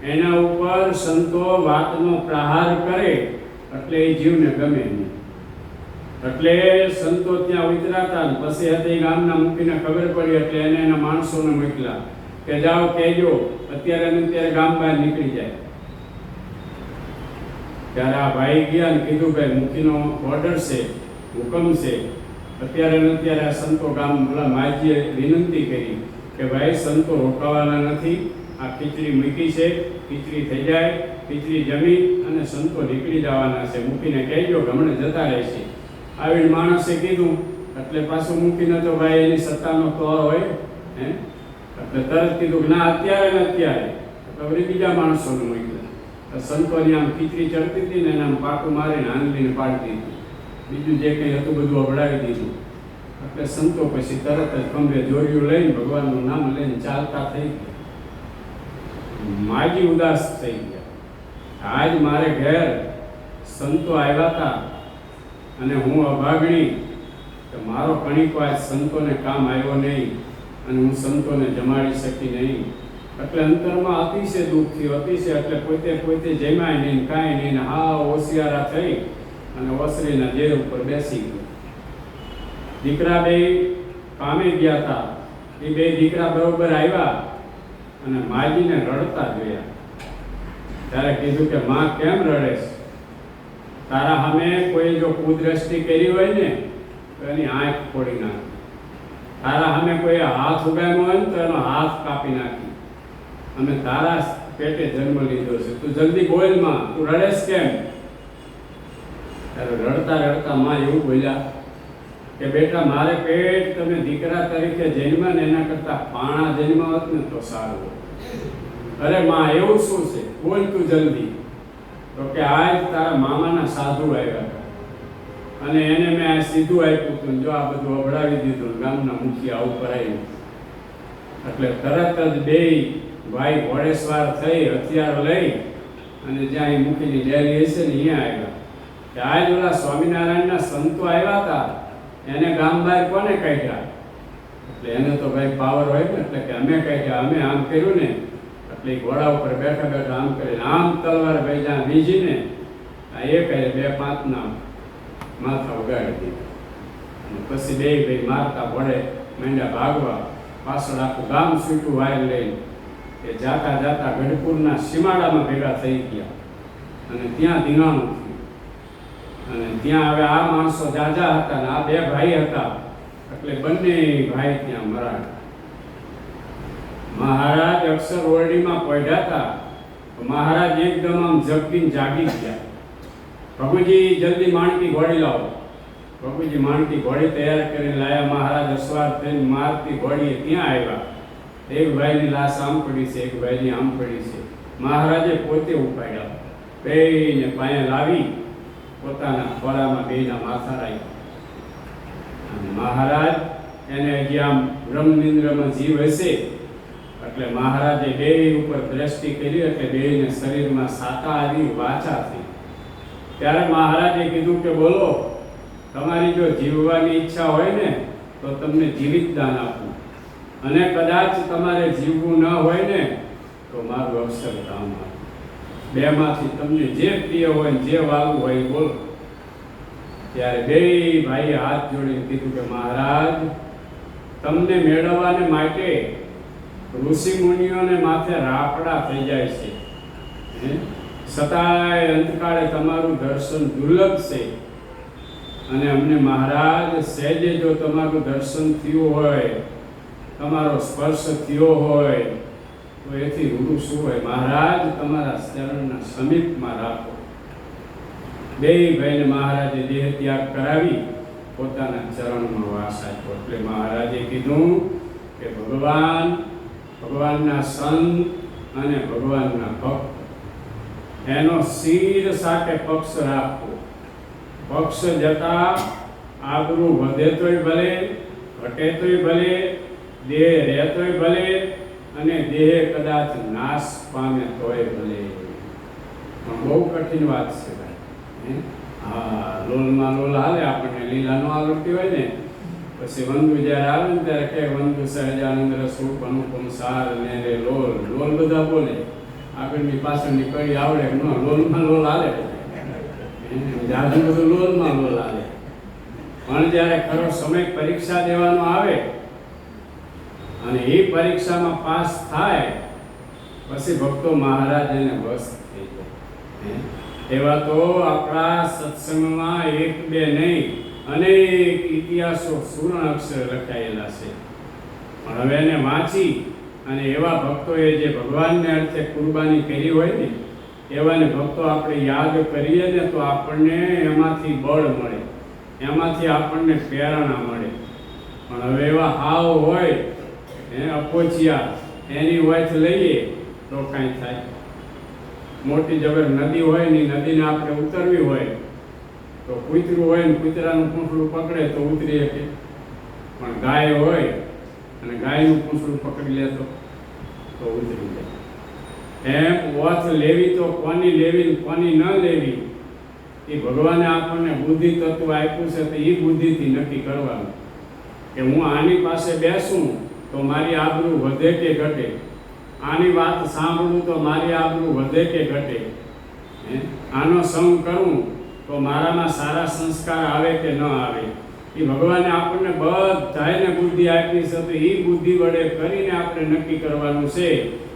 એના ઉપર સંતો વાતનો પ્રહાર કરે એટલે એ જીવને ગમે નહીં. એટલે સંતો ત્યાં ઉતરાતા. પછી હતી ગામના મુખીને ખબર પડી એટલે એને એના માણસોને મોકલ્યા કે જાઓ કહેજો અત્યારે ને અત્યારે ગામ બહાર નીકળી જાય. ત્યારે આ ભાઈ ગયા અને કીધું ભાઈ મુખીનો ઓર્ડર છે, હુકમ છે. અત્યારે ને અત્યારે આ સંતો ગામ બોલા માજીએ વિનંતી કરી કે ભાઈ સંતો રોકાવાના નથી, આ ખીચડી મૂકી છે, ખીચડી થઈ જાય, ખીચડી જમી અને સંતો નીકળી જવાના છે. મૂકીને કહેજો ગમણે જતા રહેશે. આવીને માણસે કીધું એટલે પાછું મૂકીને તો ભાઈ એની સત્તાનો તોર હોય એટલે તરત કીધું કે ના અત્યારે ને અત્યારે. એટલે બીજા માણસોને મોકલ્યા. સંતોની આમ ખીચડી ચડતી હતી ને એને આમ પાકું મારીને આંગળીને પાડી દીધું. બીજું જે કંઈ હતું બધું અભડાવી દીધું. એટલે સંતો પછી તરત જ ખંભે જોરિયું લઈને ભગવાનનું નામ લઈને ચાલતા થઈ ગયા. માજી ઉદાસ થઈ ગયા. આજ મારે ઘેર સંતો આવ્યા હતા અને હું અભાગણી કે મારો કણિકો આજ સંતોને કામ આવ્યો નહીં અને હું સંતોને જમાડી શકી નહીં. એટલે અંતરમાં અતિશય દુઃખ થયું, અતિશય એટલે પોતે જમ્યા નહીં, કાંઈ નહીં, હા હોશિયારા થઈ અને ઓસરીના દેહ ઉપર બેસી ગયો. દીકરા બે કામે ગયા હતા. એ બે દીકરા બરોબર આવ્યા અને માજીને રડતા જોયા. ત્યારે કીધું કે માં કેમ રડેશ? તારા સામે કોઈ જો કુદ્રષ્ટિ કરી હોય ને તો એની આંખ ફોડી નાખી. તારા સામે કોઈ હાથ ઉગામ્યો હોય ને તો એનો હાથ કાપી નાખી. અમે તારા પેટે જન્મ લીધો છે, તું જલ્દી બોલ માં, તું રડેશ કેમ? ત્યારે રડતા રડતા માં એવું બોલ્યા કે બેટા મારે પેટ તમે દીકરા તરીકે જન્મ્યા ને એના કરતા પાણા જન્મ હોત ને તો સારું. અરે માં એવું શું છે, બોલ તું જલ્દી. તો કે આજ તારા મામાના સાધુ આવ્યા હતા અને એને મેં આ સીધું આપ્યું હતું, જો આ બધું અભડાવી દીધું, ગામના મુખિયા આવું કરાયું. એટલે તરત જ બે ભાઈ ઘોડેસવાર થઈ હથિયાર લઈ અને જ્યાં એ મૂકીની ડેરી હશે ને અહીંયા આવ્યા. કે આજ ઓલા સ્વામિનારાયણના સંતો આવ્યા હતા, એને ગામ બહાર કોને કાઢ્યા? એટલે એને તો ભાઈ પાવર હોય ને, એટલે કે અમે કાઢ્યા, અમે આમ કર્યું ને. એટલે ઘોડા ઉપર બેઠા બેઠા આમ કરીને આમ તલવાર ભાઈ જ્યાં વીજીને આ એ કહે 2-5 માથા ઉગાડી દીધા. અને પછી બે ભાઈ મારતા ઘોડે માંડ્યા ભાગવા. પાછળ આખું ગામ છૂટું વાયર લઈને એ જાતા જાતા ગઢપુરના સીમાડામાં ભેગા થઈ ગયા અને ત્યાં ધીંગાણું થયું. અને ત્યાં હવે આ માણસો જાજા હતા ને આ બે ભાઈ હતા, એટલે બંને ભાઈ ત્યાં મરાયા. મહારાજ અક્ષર ઓરડીમાં પડ્યા હતા તો મહારાજ એકદમ આમ ઝબકીને જાગી ગયા. પ્રભુજી જલ્દી માણકી ઘોડી લાવો. પ્રભુજી માણકી ઘોડી તૈયાર કરીને લાયા. મહારાજ અસવાર થઈને મારતી ઘોડીએ ત્યાં આવ્યા. એક ભાઈની લાશ આમ પડી છે, એક ભાઈની આમ પડી છે. મહારાજે પોતે ઉપાડ્યા, બેયને પાયે લાવી પોતાના ખોળામાં બેયના માથા રાખ્યા. અને મહારાજ એને હજી આમ બ્રહ્મનિંદ્રમાં જીવ હશે એટલે મહારાજે બેય ઉપર દ્રષ્ટિ કરી એટલે બેયને શરીરમાં સાતા આવી વાચા થઈ. ત્યારે મહારાજે કીધું કે બોલો, તમારી જો જીવવાની ઈચ્છા હોય ને તો તમને જીવિત દાન આપું, અને કદાચ તમારે જીવવું ન હોય ને તો મારું અક્ષરધામ આપું. બેમાંથી તમને જે પ્રિય હોય જે વાલું હોય બોલો. ત્યારે બેય ભાઈએ હાથ જોડીને કીધું કે મહારાજ, તમને મેળવવાને માટે ઋષિ મુનિઓને માથે રાપડા થઈ જાય છે, છતાંય અંતકાળે તમારું દર્શન દુર્લભ છે. અને અમને મહારાજ સહેજે જો તમારું દર્શન થયું હોય, તમારો સ્પર્શ થયો હોય તો એથી રૂડું શું હોય? મહારાજ તમારા ચરણના સમીપમાં રાખો. બેય ભાઈને મહારાજે દેહ ત્યાગ કરાવી પોતાના ચરણમાં વાસ આપ્યો. એટલે મહારાજે કીધું કે ભગવાનના સંત અને ભગવાનના ભક્ત એનો શિર સાથે પક્ષ રાખવો. પક્ષ જતા આબરૂ વધે તોય ભલે, ઘટે તોય ભલે, દેહ રહેતોય ભલે, અને દેહ કદાચ નાશ પામે તોય ભલે. બહુ કઠિન વાત છે ભાઈ. હા, લોલમાં લોલ હાલે, આપણને લીલા ન આવડતી હોય ને પછી વંદુ જ્યારે આવે ને ત્યારે કે વંદુ સહજાનંદ રસરૂપ અનુપમ સાર ને રે લોલ. લોલ બધા બોલે, આગળની પાછળની કડી આવડે ન, લોલમાં લોલ હાલે, જાજુ બધું લોલમાં લોલ હાલે. પણ જ્યારે ખરો સમય પરીક્ષા દેવાનો આવે અને એ પરીક્ષામાં પાસ થાય પછી ભક્તો મહારાજ એને વશ થઈ જાય. એવા તો આપણા સત્સંગમાં 1-2 નહીં, અનેક ઇતિહાસો સુવર્ણ અક્ષર લખાયેલા છે. પણ હવે એને વાંચી અને એવા ભક્તોએ જે ભગવાનને અર્થે કુરબાની કરી હોય ને એવાને ભક્તો આપણે યાદ કરીએ ને તો આપણને એમાંથી બળ મળે, એમાંથી આપણને પ્રેરણા મળે. પણ હવે એવા હાવ હોય અપોચિયા, એની વાથ લઈએ તો કાંઈ થાય. મોટી જબર નદી હોય ને નદીને આપણે ઉતરવી હોય તો કૂતરું હોય ને કૂતરાનું પૂંછડું પકડે તો ઉતરી શકે, પણ ગાય હોય અને ગાયનું પૂંછડું પકડી લે તો ઉતરી જાય. એમ ઓથ લેવી તો કોની લેવી કોની ન લેવી એ ભગવાને આપણને બુદ્ધિ તત્વ આપ્યું છે તો એ બુદ્ધિથી નક્કી કરવાનું કે હું આની પાસે બેસું તો મારી આબરૂ વધે કે ઘટે, આની વાત સાંભળું તો મારી આબરૂ વધે કે ઘટે, આનો સંગ કરું તો મારામાં સારા સંસ્કાર આવે કે ન આવે. એ ભગવાને આપણને બધાને બુદ્ધિ આપી છે તો એ બુદ્ધિ વડે કરીને આપણે નક્કી કરવાનું છે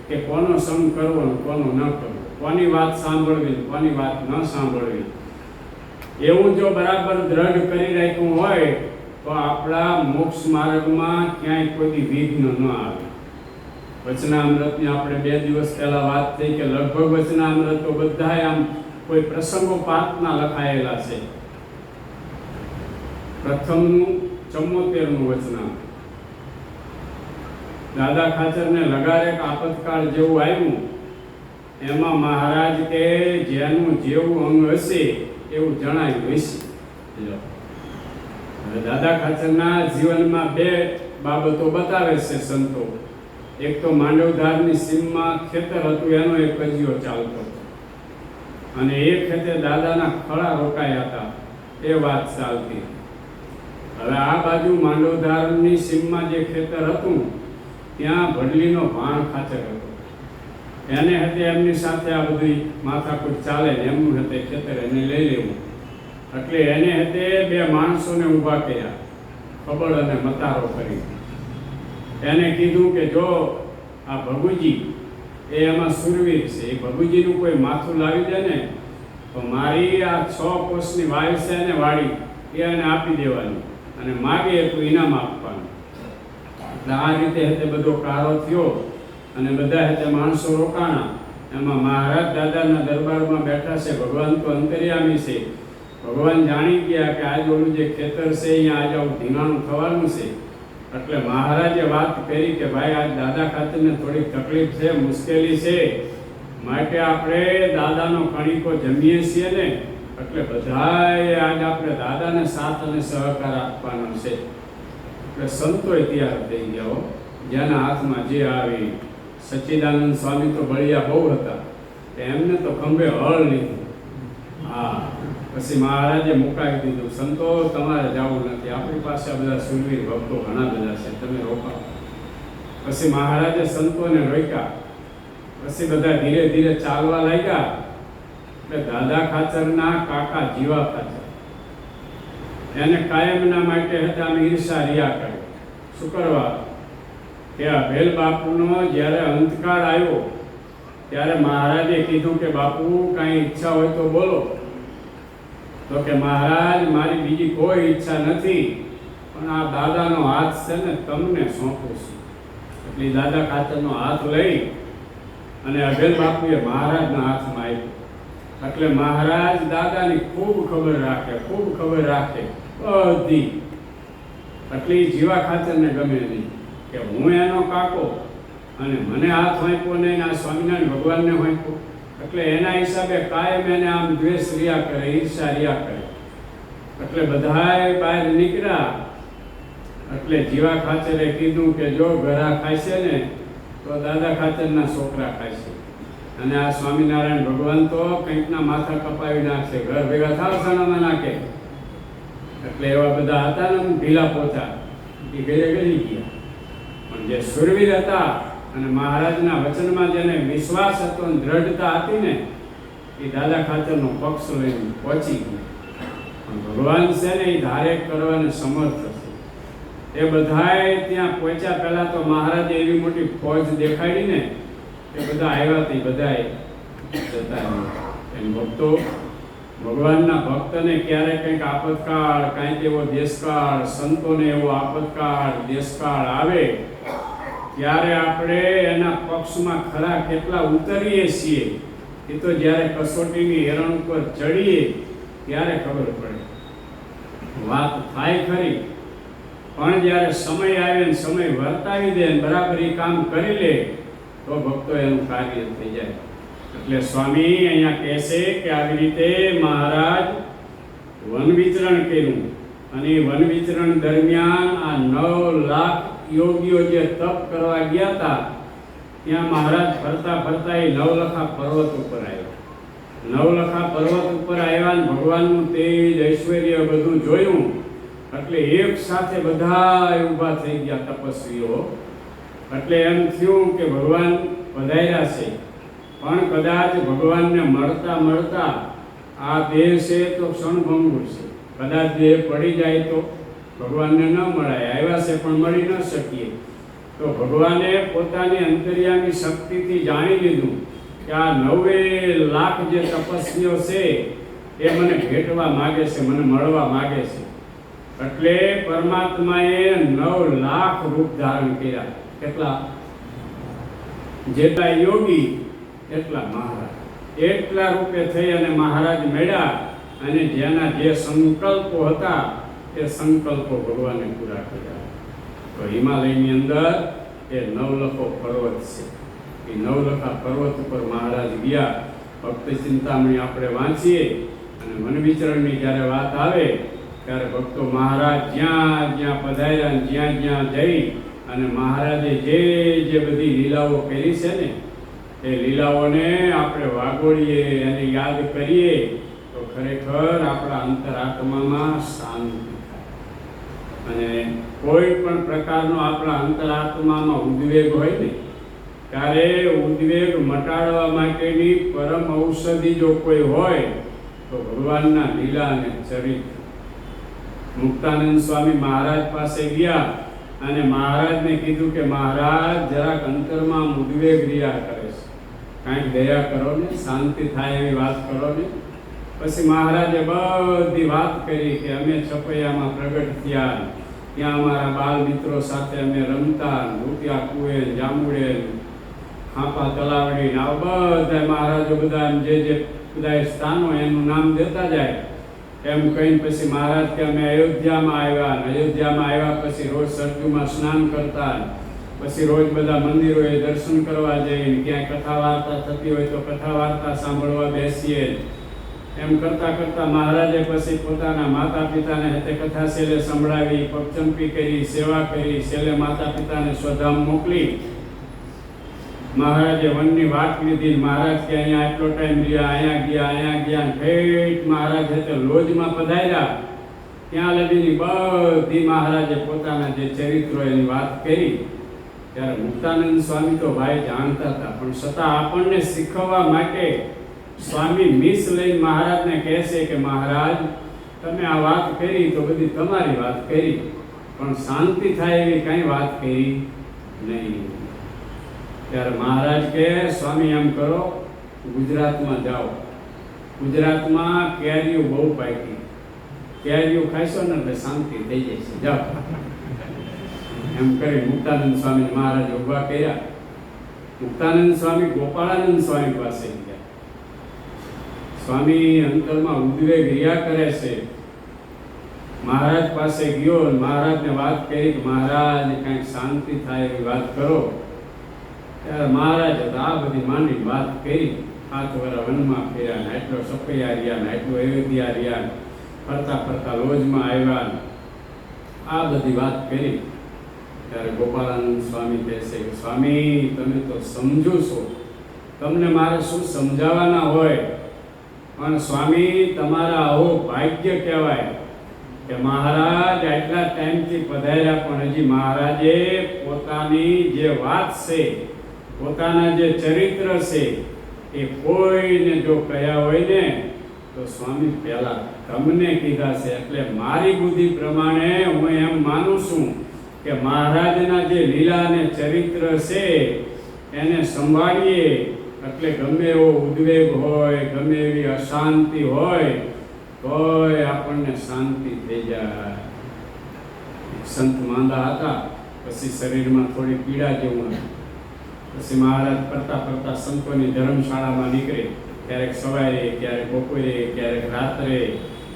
કે કોનો સંગ કરવો ને કોનો ન કરવો, કોની વાત સાંભળવી કોની વાત ન સાંભળવી. એવું જો બરાબર દ્રઢ કરી રાખ્યું હોય તો આપણા મોક્ષ માર્ગમાં ક્યાંય કોઈ વિઘ્ન ન આવે. વચનામૃતની આપણે 2 દિવસ પહેલા વાત થઈ કે લગભગ વચનામૃત તો બધા આમ કોઈ પ્રસંગોપાતના લખાયેલા છે. પ્રથમનું 74નું વચનામૃત દાદા ખાચરને લગારે આપતકાળ જેવું આવ્યું એમાં મહારાજ કે જેનું જેવું અંગ હશે એવું જણાયું હશે. હવે દાદા ખાચરના જીવનમાં 2 બાબતો બતાવે છે સંતો. એક તો માંડવધારની સીમમાં ખેતર હતું એનો એક કજિયો ચાલતો અને એ ખેતે દાદાના ખળા રોકાયા હતા એ વાત ચાલતી. હવે આ બાજુ માંડવધારની સીમમાં જે ખેતર હતું ત્યાં ભડલીનો ભાણ ખાચર હતો. એને હતે એમની સાથે આ બધી માથાકૂટ ચાલે ને એમનું હતે ખેતર એને લઈ લેવું. એટલે એને હતે 2 માણસોને ઊભા કર્યા, ખબર અને મતારો કરી. એને કીધું કે જો આ ભગુજી એ એમાં સુરવીર છે, એ ભગુજીનું કોઈ માથું લાવી દે ને તો મારી આ 6 કોષની વાયુ છે એને વાળી એને આપી દેવાની અને માગે એટલું ઇનામ આપવાનું. એટલે આ રીતે હતે બધો કારો થયો અને બધા હતે માણસો રોકાણા. એમાં મહારાજ દાદાના દરબારમાં બેઠા છે. ભગવાન તો અંતર્યામી છે. ભગવાન જાણી ગયા કે આજ ઓલું જે ખેતર છે અહીંયા આજે આવું ધીંગાણું થવાનું છે. એટલે મહારાજે વાત કરી કે ભાઈ આજ દાદા ખાચરને થોડીક તકલીફ છે, મુશ્કેલી છે, માટે આપણે દાદાનો કણીકો જમીએ છીએ ને એટલે બધાએ આજ આપણે દાદાને સાથ અને સહકાર આપવાનો છે. એટલે સંતોય તૈયાર થઈ ગયા, જેના હાથમાં જે આવી. સચ્ચિદાનંદ સ્વામી તો બળિયા બહુ હતા, એમને તો ખંભે હળ લીધું. હા, પછી મહારાજે મુકાવી દીધું, સંતો તમારે જવું નથી, આપણી પાસે આ બધા સુરવીર ભક્તો ઘણા બધા છે, તમે રોકાઓ. પછી મહારાજે સંતોને રોક્યા. પછી બધા ધીરે ધીરે ચાલવા લાગ્યા. એટલે દાદા ખાચરના કાકા જીવા ખાચર એને કાયમના માટે હતા આમ ઈર્ષા રિયા કરે. શું કરવા કે અભેલ બાપુનો જ્યારે અંતકાળ આવ્યો ત્યારે મહારાજે કીધું કે બાપુ કાંઈ ઈચ્છા હોય તો બોલો. તો કે મહારાજ મારી બીજી કોઈ ઈચ્છા નથી, પણ આ દાદાનો હાથ છે ને તમને સોંપું છું. એટલે દાદા ખાચરનો હાથ લઈ અને અભેલ બાપુએ મહારાજના હાથમાં આપ્યો. એટલે મહારાજ દાદાની ખૂબ ખબર રાખે, ખૂબ ખબર રાખે બધી. એટલે જીવા ખાચરને ગમે નહીં કે હું એનો કાકો અને મને હાથ વાંચ્યો નહીં, આ સ્વામિનારાયણ ભગવાનને વાંચ્યો. એટલે એના હિસાબે કાયમ એને આમ દ્વેષ રહ્યા કરે, ઈર્ષા રહ્યા કરે. એટલે બધાએ બહાર નીકળ્યા. એટલે જીવા ખાચરે કીધું કે જો ઘરા ખાશે ને તો દાદા ખાચરના છોકરા ખાશે, અને આ સ્વામિનારાયણ ભગવાન તો કંઈકના માથા કપાવી નાખશે, ઘર ભેગા થાવ સણામાં નાખે. એટલે એવા બધા હતા ને ઢીલા પોચા, એ ઘરે ગળી ગયા. પણ જે સુરવીર હતા અને મહારાજના વચનમાં જેને વિશ્વાસ હતો અને દ્રઢતા હતી ને એ દાદા ખાચરનો પક્ષ લઈને પહોંચી ગયા. પણ ભગવાન છે ને એ ધારે કરવાને સમર્થ છે. એ બધાએ ત્યાં પહોંચ્યા. પહેલા તો મહારાજે એવી મોટી ફોજ દેખાડી ને એ બધા આવ્યા તે બધાએ જતા રહ્યા. એમ ભક્તો ભગવાનના ભક્તને ક્યારે કંઈક આપતકાળ, કાંઈક એવો દેશકાળ, સંતોને એવો આપતકાળ દેશકાળ આવે ત્યારે આપણે એના પક્ષમાં ખરા કેટલા ઉતરીએ છીએ એ તો જ્યારે કસોટીની હેરણ ઉપર ચડીએ ત્યારે ખબર પડે. વાત થાય ખરી, પણ જ્યારે સમય આવે ને સમય વર્તાવી દે ને બરાબર એ કામ કરી લે તો ભક્તો એનું કાર્ય થઈ જાય. એટલે સ્વામી અહીંયા કહે છે કે આવી રીતે મહારાજ વન વિચરણ કર્યું અને વન વિચરણ દરમિયાન આ 9 લાખ યોગીઓ જે તપ કરવા ગયા હતા ત્યાં મહારાજ ફરતા ફરતા એ 9 લખા પર્વત ઉપર આવ્યો. નવલખા પર્વત ઉપર આવ્યા ને ભગવાનનું તેજ ઐશ્વર્ય બધું જોયું એટલે એક સાથે બધા ઊભા થઈ ગયા તપસ્વીઓ. એટલે એમ થયું કે ભગવાન પધાર્યા છે, પણ કદાચ ભગવાનને મળતા મળતા આ દેહ છે તો ક્ષણભંગુર છે, કદાચ દેહ પડી જાય તો ભગવાનને ન મળાય, આવ્યા છે પણ મળી ન શકીએ. તો ભગવાને પોતાની અંતર્યામી શક્તિથી જાણી લીધું કે આ 9 લાખ જે તપસ્વીઓ છે એ મને ભેટવા માગે છે, મને મળવા માગે છે. એટલે પરમાત્માએ 9 લાખ રૂપ ધારણ કર્યા. કેટલા? જેટલા યોગી એટલા મહારાજ, એટલા રૂપે થઈ અને મહારાજ મળ્યા. અને જેના જે સંકલ્પો હતા એ સંકલ્પો ભગવાને પૂરા કર્યા. તો હિમાલયની અંદર એ નવલખો પર્વત છે. એ નવલખા પર્વત ઉપર મહારાજ ગયા. ભક્તિ ચિંતામણી આપણે વાંચીએ અને મન વિચરણની જ્યારે વાત આવે ત્યારે ભક્તો મહારાજ જ્યાં જ્યાં પધાર્યા, જ્યાં જ્યાં જઈ અને મહારાજે જે બધી લીલાઓ કરી છે ને એ લીલાઓને આપણે વાગોળીએ અને યાદ કરીએ તો ખરેખર આપણા અંતરાત્મામાં શાંતિ થાય. અને કોઈ પણ પ્રકારનો આપણા અંતરાત્મામાં ઉદ્વેગ હોય ને ત્યારે ઉદ્વેગ મટાડવા માટેની પરમ ઔષધિ જો કોઈ હોય તો ભગવાનના લીલા અને ચરિત્ર. મુક્તાનંદ સ્વામી મહારાજ પાસે ગયા અને મહારાજને કીધું કે મહારાજ જરાક અંતરમાં ઉદ્વેગ રહ્યા કરે છે, કાંઈક દયા કરો ને, શાંતિ થાય એવી વાત કરો ને. પછી મહારાજે બધી વાત કરી કે અમે છપૈયામાં પ્રગટ થયા, ત્યાં અમારા બાળ મિત્રો સાથે અમે રમતા, ભૂતિયા કુએ, જાંબુડે, ખાંપા તલાવડી, આવા બધા મહારાજો બધા જે બધા સ્થાનો એનું નામ દેતા જાય. એમ કહીને પછી મહારાજ કે અમે અયોધ્યામાં આવ્યા, અયોધ્યામાં આવ્યા પછી રોજ સરજુમાં સ્નાન કરતા, પછી રોજ બધા મંદિરોએ દર્શન કરવા જઈને ક્યાંય કથા વાર્તા થતી હોય તો કથા વાર્તા સાંભળવા બેસીએ. એમ કરતા કરતા મહારાજે પછી પોતાના માતા પિતાને હાથે કથા શેલે સંભળાવી, પગચંપી કરી, સેવા કરી, છેલ્લે માતા પિતાને સ્વધામ મોકલી. મહારાજે વનની વાત લીધી. મહારાજ કે અહીંયા આટલો ટાઈમ રહ્યા, અહીંયા ગયા, ઠેઠ મહારાજ હાથે લોજમાં પધાર્યા. ત્યાં લગીની બધી મહારાજે પોતાના જે ચરિત્રો એની વાત કરી. ત્યારે મુક્તાનંદ સ્વામી તો ભાઈ જાણતા હતા, પણ છતાં આપણને શીખવવા માટે સ્વામી મિસ લઈને મહારાજને કહેશે કે મહારાજ તમે આ વાત કરી તો બધી તમારી વાત કરી, પણ શાંતિ થાય એવી કઈ વાત કરી નહીં. ત્યારે મહારાજ કે સ્વામી એમ કરો, ગુજરાતમાં જાઓ, ગુજરાતમાં કેરીઓ બહુ પાકી, કેરીઓ ખાઈશો ને એટલે શાંતિ થઈ જશે, જાઓ. એમ કરી મુક્તાનંદ સ્વામી મહારાજ ઉભા કર્યા. મુક્તાનંદ સ્વામી ગોપાળાનંદ સ્વામી પાસે ગયા. સ્વામી અંતરમાં ઉદ્વેગ રહ્યા કરે છે. મહારાજ પાસે ગયો, મહારાજને વાત કરી કે મહારાજ કંઈક શાંતિ થાય એવી વાત કરો. ત્યારે મહારાજ આ બધી માંડી વાત કરી. 7 વર્ષ વનમાં ફર્યા ને એટલો સપૈયા રહ્યા ને એટલું અયોધ્યા રહ્યા, ફરતા ફરતા લોજમાં આવ્યા, આ બધી વાત કરી. ત્યારે ગોપાળાનંદ સ્વામી કહેશે કે સ્વામી તમે તો સમજો છો, તમને મારે શું સમજાવવાના હોય, પણ સ્વામી તમારા આવો ભાગ્ય કહેવાય કે મહારાજ આટલા ટાઈમથી પધાર્યા પણ હજી મહારાજે પોતાની જે વાત છે, પોતાના જે ચરિત્ર છે એ કોઈને જો કહ્યા હોય ને તો સ્વામી પહેલા તમને કીધા છે. એટલે મારી બુદ્ધિ પ્રમાણે હું એમ માનું છું કે મહારાજના જે લીલા અને ચરિત્ર છે એને સંભાળીએ એટલે ગમે એવો ઉદ્વેગ હોય, ગમે એવી અશાંતિ હોય તોય આપણને શાંતિ થઈ જાય. સંત માંદા હતા, પછી શરીરમાં થોડી પીડા જેવું હતું. પછી મહારાજ ફરતા ફરતા સંતોની ધર્મશાળામાં નીકળે. ક્યારેક સવારે, ક્યારેક બપોરે, ક્યારેક રાત્રે.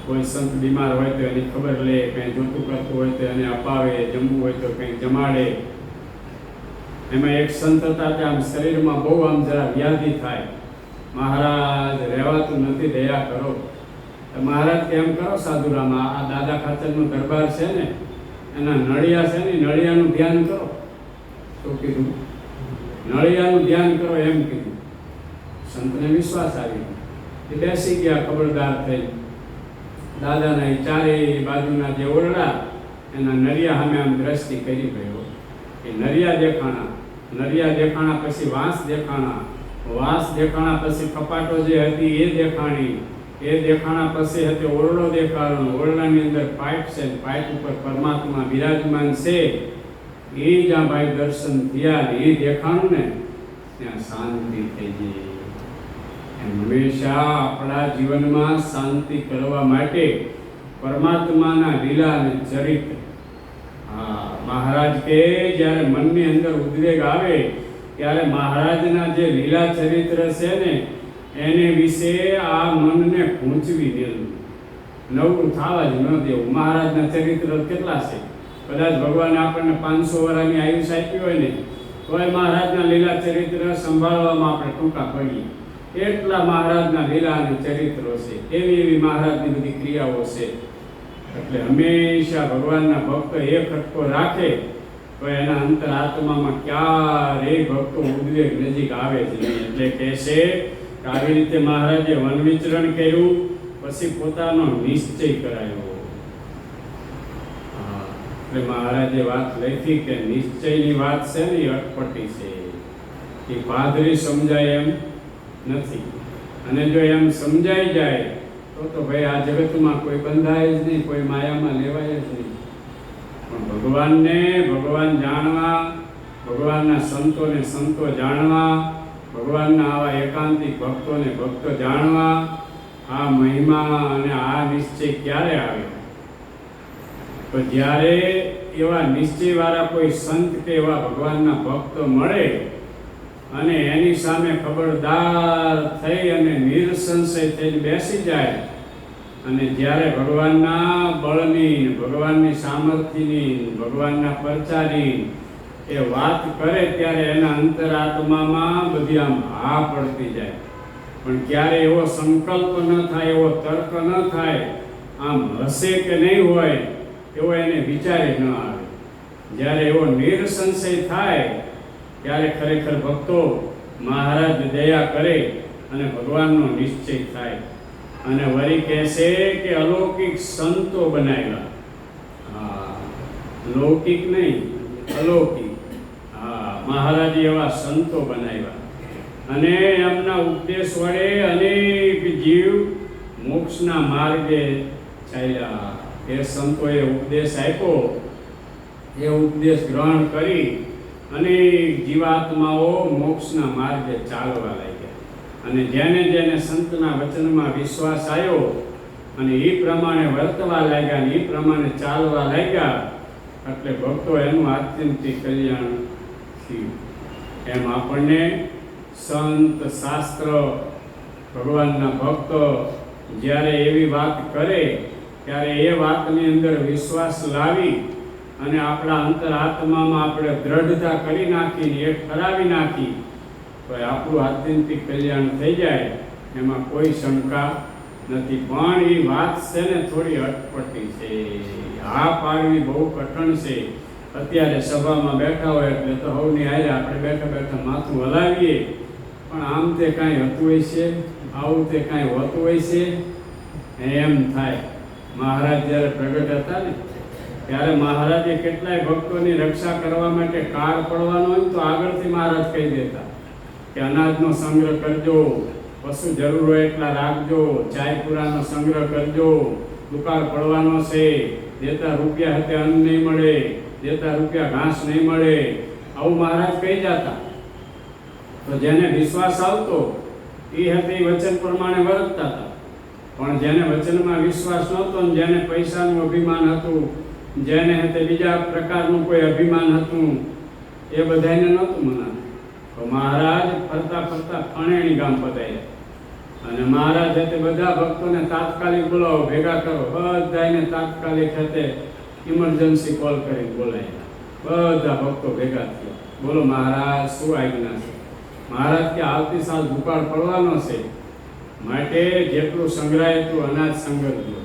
કોઈ સંત બીમાર હોય તો એની ખબર લે, કંઈ જોતું કરતું હોય તો એને અપાવે, જમવું હોય તો કંઈક જમાડે. એમાં એક સંત હતા કે આમ શરીરમાં બહુ આમ જરા વ્યાધિ થાય, મહારાજ રહેવાતું નથી, દયા કરો. મહારાજ કેમ કરો સાધુરામાં, આ દાદા ખાચરનો દરબાર છે ને એના નળિયા છે ને, નળિયાનું ધ્યાન કરો. શું કીધું? નળિયાનું ધ્યાન કરો એમ કીધું. સંતને વિશ્વાસ આવી એ બેસી ગયા ખબરદાર થઈ. દાદાના એ ચારે બાજુના જે ઓરડા એના નરિયા સામે આમ દ્રષ્ટિ કરી ગયો. એ નરિયા દેખાણા પછી વાંસ દેખાણા પછી કપાટો જે હતી એ દેખાણા પછી હતી ઓરડો દેખાડો. ઓરડાની અંદર પાઇપ છે, પાઇપ ઉપર પરમાત્મા બિરાજમાન છે. એ જ્યાં ભાઈ દર્શન થયા એ દેખાણું ને ત્યાં શાંતિ થઈ ગઈ. હંમેશા આપણા જીવનમાં શાંતિ કરવા માટે પરમાત્માના લીલા અને ચરિત્ર. મહારાજ કે જ્યારે મનની અંદર ઉદ્વેગ આવે ત્યારે મહારાજના જે લીલા ચરિત્ર છે ને એને વિશે આ મનને ગૂંચવી દેવું, નવું થવા જ ન દેવું. મહારાજના ચરિત્ર કેટલા છે? કદાચ ભગવાને આપણને 500 વર્ષની આયુષ્ય આપી હોય ને તોય મહારાજના લીલા ચરિત્ર સંભાળવામાં આપણે ટૂંકા પડીએ. એટલા મહારાજના લીલા અને ચરિત્રો છે, એવી મહારાજની બધી ક્રિયાઓ છે. એટલે હંમેશા ભગવાનના ભક્તો એ ખટકો રાખે તો એના અંતરાત્મામાં ક્યારેય ભક્તો ઉદ્વેગ નજીક આવે જ નહીં. એટલે કહેશે કે આવી રીતે મહારાજે વન વિચરણ કર્યું, પછી પોતાનો નિશ્ચય કરાયો. એટલે મહારાજે વાત લખી કે નિશ્ચયની વાત છે ને એ અટપટી છે, એ પાદરી સમજાય એમ નથી. અને જો એમ સમજાઈ જાય તો ભાઈ આ જગતમાં કોઈ બંધાય જ નહીં, કોઈ માયામાં લેવાય જ નહીં. પણ ભગવાન જાણવા, ભગવાનના સંતો જાણવા, ભગવાનના આવા એકાંતિક ભક્તો જાણવા, આ મહિમા અને આ નિશ્ચય ક્યારે આવે? તો જ્યારે એવા નિશ્ચયવાળા કોઈ સંત કે એવા ભગવાનના ભક્તો મળે અને એની સામે ખબરદાર થઈ અને નિર્સંશય થઈને બેસી જાય અને જ્યારે ભગવાનના બળની, ભગવાનની સામર્થ્યની, ભગવાનના પરચાની એ વાત કરે ત્યારે એના અંતરાત્મામાં બધી આમ હા પડતી જાય. પણ ક્યારે એવો સંકલ્પ ન થાય, એવો તર્ક ન થાય, આમ હશે કે નહીં હોય એવો એને વિચારે ન આવે. જ્યારે એવો નિર્સંશય થાય ત્યારે ખરેખર ભક્તો મહારાજ દયા કરે અને ભગવાનનો નિશ્ચય થાય. અને વળી કહેશે કે અલૌકિક સંતો બનાવ્યા. લૌકિક નહીં, અલૌકિક. મહારાજે એવા સંતો બનાવ્યા અને એમના ઉપદેશ વડે અનેક જીવ મોક્ષના માર્ગે ચાલ્યા. એ સંતોએ ઉપદેશ આપ્યો, એ ઉપદેશ ગ્રહણ કરી અનેક જીવાત્માઓ મોક્ષના માર્ગે ચાલવા લાગ્યા. અને જેને સંતના વચનમાં વિશ્વાસ આવ્યો અને એ પ્રમાણે વર્તવા લાગ્યા અને એ પ્રમાણે ચાલવા લાગ્યા એટલે ભક્તો એનું આત્યંતિક કલ્યાણ થયું. એમ આપણને સંત, શાસ્ત્ર, ભગવાનના ભક્તો જ્યારે એવી વાત કરે ત્યારે એ વાતની અંદર વિશ્વાસ લાવી અને આપણા અંતરાત્મામાં આપણે દ્રઢતા કરી નાખીને એ ઠરાવી નાખી તો આપણું આત્યંતિક કલ્યાણ થઈ જાય, એમાં કોઈ શંકા નથી. પણ એ વાત છે ને થોડી અટપટી છે, આ પાડવી બહુ કઠણ છે. અત્યારે સભામાં બેઠા હોય એટલે તો સૌની હારે આપણે બેઠા માથું હલાવીએ, પણ આમ તે કાંઈ હતું હોય છે, આવું તે કાંઈ હોતું હોય છે એમ થાય. મહારાજ જ્યારે પ્રગટ હતા ને ત્યારે મહારાજે કેટલાય ભક્તોની રક્ષા કરવા માટે કાળ પડવાનો હોય તો આગળથી મહારાજ કહી દેતા કે અનાજનો સંગ્રહ કરજો, પશુ જરૂર હોય એટલા રાખજો, ચાયપુરાનો સંગ્રહ કરજો, દુકાળ પડવાનો છે, દેતા રૂપિયા હાથે અન્ન નહીં મળે, દેતા રૂપિયા ઘાસ નહીં મળે, આવું મહારાજ કહી જતા. તો જેને વિશ્વાસ આવતો એ હાથે વચન પ્રમાણે વર્તતા હતા. પણ જેને વચનમાં વિશ્વાસ નહોતો ને જેને પૈસાનું અભિમાન હતું, જેને હાથે બીજા પ્રકારનું કોઈ અભિમાન હતું, એ બધાને નહોતું મનાતું. તો મહારાજ ફરતા ફણેણી ગામ પધાર્યા અને મહારાજ હાથે બધા ભક્તોને તાત્કાલિક બોલાવો, ભેગા કરો. બધાને તાત્કાલિક હાથે ઇમરજન્સી કોલ કરીને બોલાવ્યા. બધા ભક્તો ભેગા થયા. બોલો મહારાજ શું આજ્ઞા છે? મહારાજ કે આવતી સાલ દુકાળ પડવાનો છે, માટે જેટલું સંગ્રહાય એટલું અનાજ સંગ્રહજો.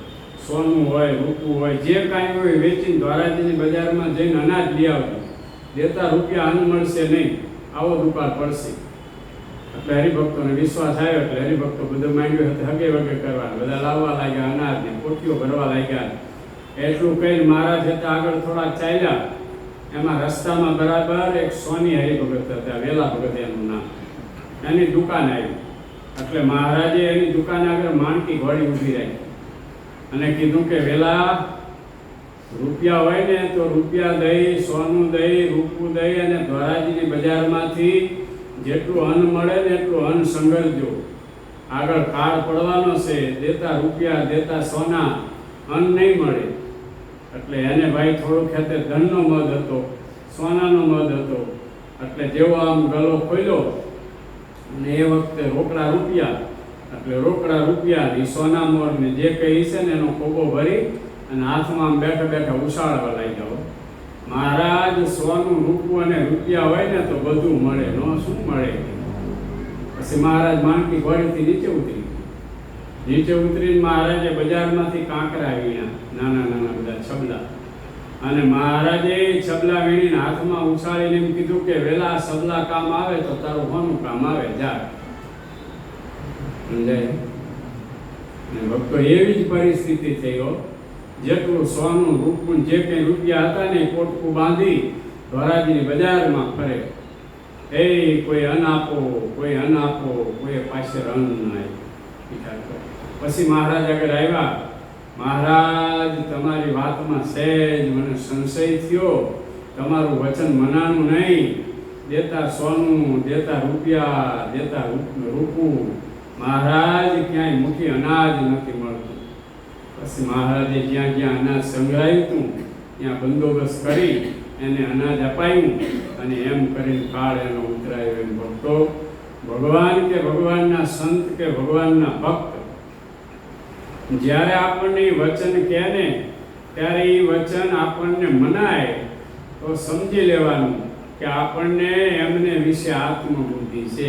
સોનું હોય, રૂપું હોય, જે કાંઈ હોય વેચીને ધોરાજીની બજારમાં જઈને અનાજ લઈ આવજો. દેતા રૂપિયા અન્ન મળશે નહીં, આવો દુકાળ પડશે. એટલે હરિભક્તોને વિશ્વાસ આવ્યો એટલે હરિભક્તો બધું માંડ્યું હતું હગે વગે કરવા, બધા લાવવા લાગ્યા, અનાજને પોટીઓ ભરવા લાગ્યા. એટલું કહીને મહારાજ હતા આગળ થોડા ચાલ્યા. એમાં રસ્તામાં બરાબર એક સોની હરિભગત હતા, વેલા ભગત એનું નામ, એની દુકાન આવી. એટલે મહારાજે એની દુકાન આગળ માણકી ઘોડી ઊભી રાખી અને કીધું કે વેલા રૂપિયા હોય ને તો રૂપિયા દઈ, સોનું દઈ, રૂપું દઈ અને ધોરાજીની બજારમાંથી જેટલું અન્ન મળે ને એટલું અન્ન સંગરજો. આગળ કાળ પડવાનો છે, દેતા રૂપિયા દેતા સોના, અન્ન નહીં મળે. એટલે એને ભાઈ થોડું ખેતે ધનનો મદ હતો, સોનાનો મદ હતો. એટલે જેવો આમ ગલો ખોલ્યો અને એ વખતે રોકડા રૂપિયા, એટલે રોકડા રૂપિયા એ સોના મોર ને જે કંઈ છે ને એનો કોબો ભરી અને હાથમાં આમ બેઠા બેઠા ઉછાળવા લાગ્યા. મહારાજ સોનું રૂપું અને રૂપિયા હોય ને તો બધું મળે, નો શું મળે. પછી મહારાજ માણકી ઘોડીથી નીચે ઉતરીને મહારાજે બજારમાંથી કાંકરા વીણ્યા, નાના નાના બધા છબલા. અને મહારાજે છબલા વીણીને હાથમાં ઉછાળીને એમ કીધું કે વેલા છબલા કામ આવે તો તારું હોનું કામ આવે, જા. સમજાય? અને ભક્તો એવી જ પરિસ્થિતિ થઈ. જેટલું સોનું રૂપું જે કંઈ રૂપિયા હતા ને પોટકું બાંધી ધોરાજીની બજારમાં ફરે. કોઈ અન્ન આપો, કોઈ અન્ન આપો, કોઈ પાસે અન્ન નહીં. પછી મહારાજ આગળ આવ્યા. મહારાજ તમારી વાતમાં સહેજ મને સંશય થયો, તમારું વચન મનાનું નહીં. દેતા સોનું, દેતા રૂપિયા, દેતા રૂપું, મહારાજ ક્યાંય મુઠી અનાજ નથી મળતું. પછી મહારાજે જ્યાં જ્યાં અનાજ સંગ્રહાયું હતું ત્યાં બંદોબસ્ત કરી એને અનાજ અપાયું અને એમ કરીને કાળ એનો ઉતરાયો. એમ ભક્તો, ભગવાન કે ભગવાનના સંત કે ભગવાનના ભક્ત જ્યારે આપણને વચન કહે ને ત્યારે એ વચન આપણને મનાય તો સમજી લેવાનું કે આપણને એમને વિશે આત્મબુદ્ધિ છે.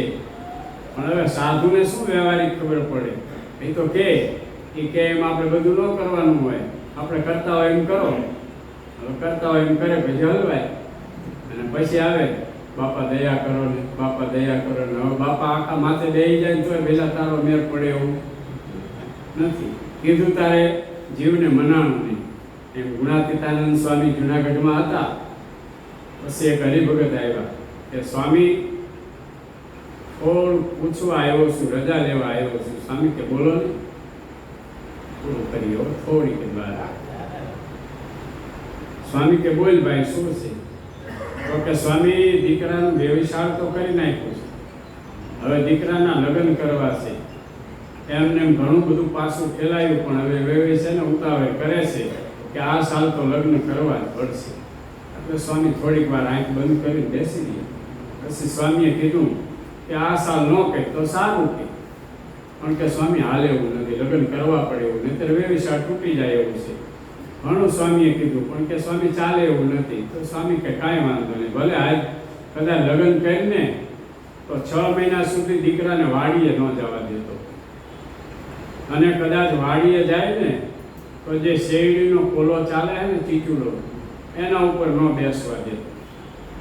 પણ હવે સાધુને શું વ્યવહારિક ખબર પડે? એ તો કે એમ આપણે બધું ન કરવાનું હોય, આપણે કરતા હોય એમ કરો. હવે કરતા હોય એમ કરે પછી હલવાય અને પછી આવે બાપા દયા કરો ને, બાપા દયા કરો ને. હવે બાપા આખા માથે બેસી જાય તો પહેલા તારો મેર પડે એવું નથી. કીધું તારે જીવને મનાણું નહીં. એમ ગુણાતીતાનંદ સ્વામી જુનાગઢમાં હતા. પછી એક હરિભગત આવ્યા કે સ્વામી થોડું પૂછવા આવ્યો છું, રજા લેવા આવ્યો છું. સ્વામી કે બોલો ને. પૂરું કર્યો થોડી કે બહાર. સ્વામી કે બોલ ભાઈ શું છે? તો કે સ્વામી દીકરાનું વ્યવસાય તો કરી નાખ્યું છે, હવે દીકરાના લગ્ન કરવા છે. એમને ઘણું બધું પાછું ફેલાયું પણ હવે વ્યવસાય ને ઉતાવળ કરે છે કે આ સાલ તો લગ્ન કરવા જ પડશે. એટલે સ્વામી થોડીક વાર આંખ બંધ કરીને બેસી ગયા. પછી સ્વામીએ કીધું કે આ સાલ ન કહે તો સારું કે, પણ કે સ્વામી હાલે એવું નથી, લગ્ન કરવા પડે એવું, નહીંતર વ્યવસાય તૂટી જાય એવું છે. ઘણું સ્વામીએ કીધું પણ કે સ્વામી ચાલે એવું નથી. તો સ્વામી કે કાંઈ વાંધો નહીં, ભલે આજ કદાચ લગ્ન કરીને તો 6 મહિના સુધી દીકરાને વાડીએ ન જવા દેતો, અને કદાચ વાડીએ જાય ને તો જે શેરડીનો કોલો ચાલે છે ને ચીચુડો, એના ઉપર ન બેસવા દેતો.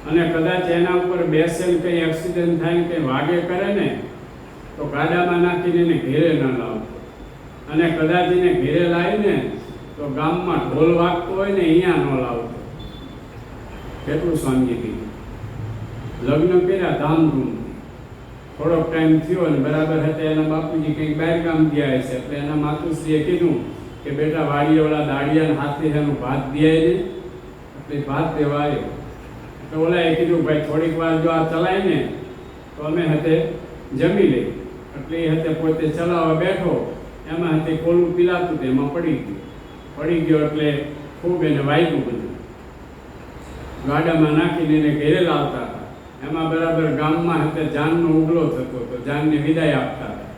અને કદાચ એના ઉપર બેસેલ કંઈ એક્સિડન્ટ થાય, કંઈ વાગે કરે ને તો ગાડામાં નાખીને એને ઘેરે ન લાવતો. અને કદાચ એને ઘેરે લાવીને તો ગામમાં ઢોલ વાગતો હોય ને અહીંયા ન લાવતો. કેટલું સ્વામીએ કીધું. લગ્ન કર્યા ધામધૂમ. થોડોક ટાઈમ થયો અને બરાબર હતા એના બાપુજી કંઈક બહાર ગામ ગયા છે. એટલે એના માતુશ્રીએ કીધું કે બેટા વાડીઓવાળા દાડિયાને હાથે એનું ભાત દિયાય ને. એટલે ભાત દેવા આવ્યો. એટલે ઓલાએ કીધું ભાઈ થોડીક વાર જો આ ચલાય ને તો અમે હતે જમી લઈ. એટલે એ હતે પોતે ચલાવવા બેઠો, એમાં હતે કોલું પીલાતું હતું, એમાં પડી ગયો એટલે ખૂબ એને વાગ્યું બધું. ગાડામાં નાખીને એને ઘેરે લાવતા હતા. એમાં બરાબર ગામમાં હતે જાનનો ઉગલો થતો હતો, જાનને વિદાય આપતા હતા.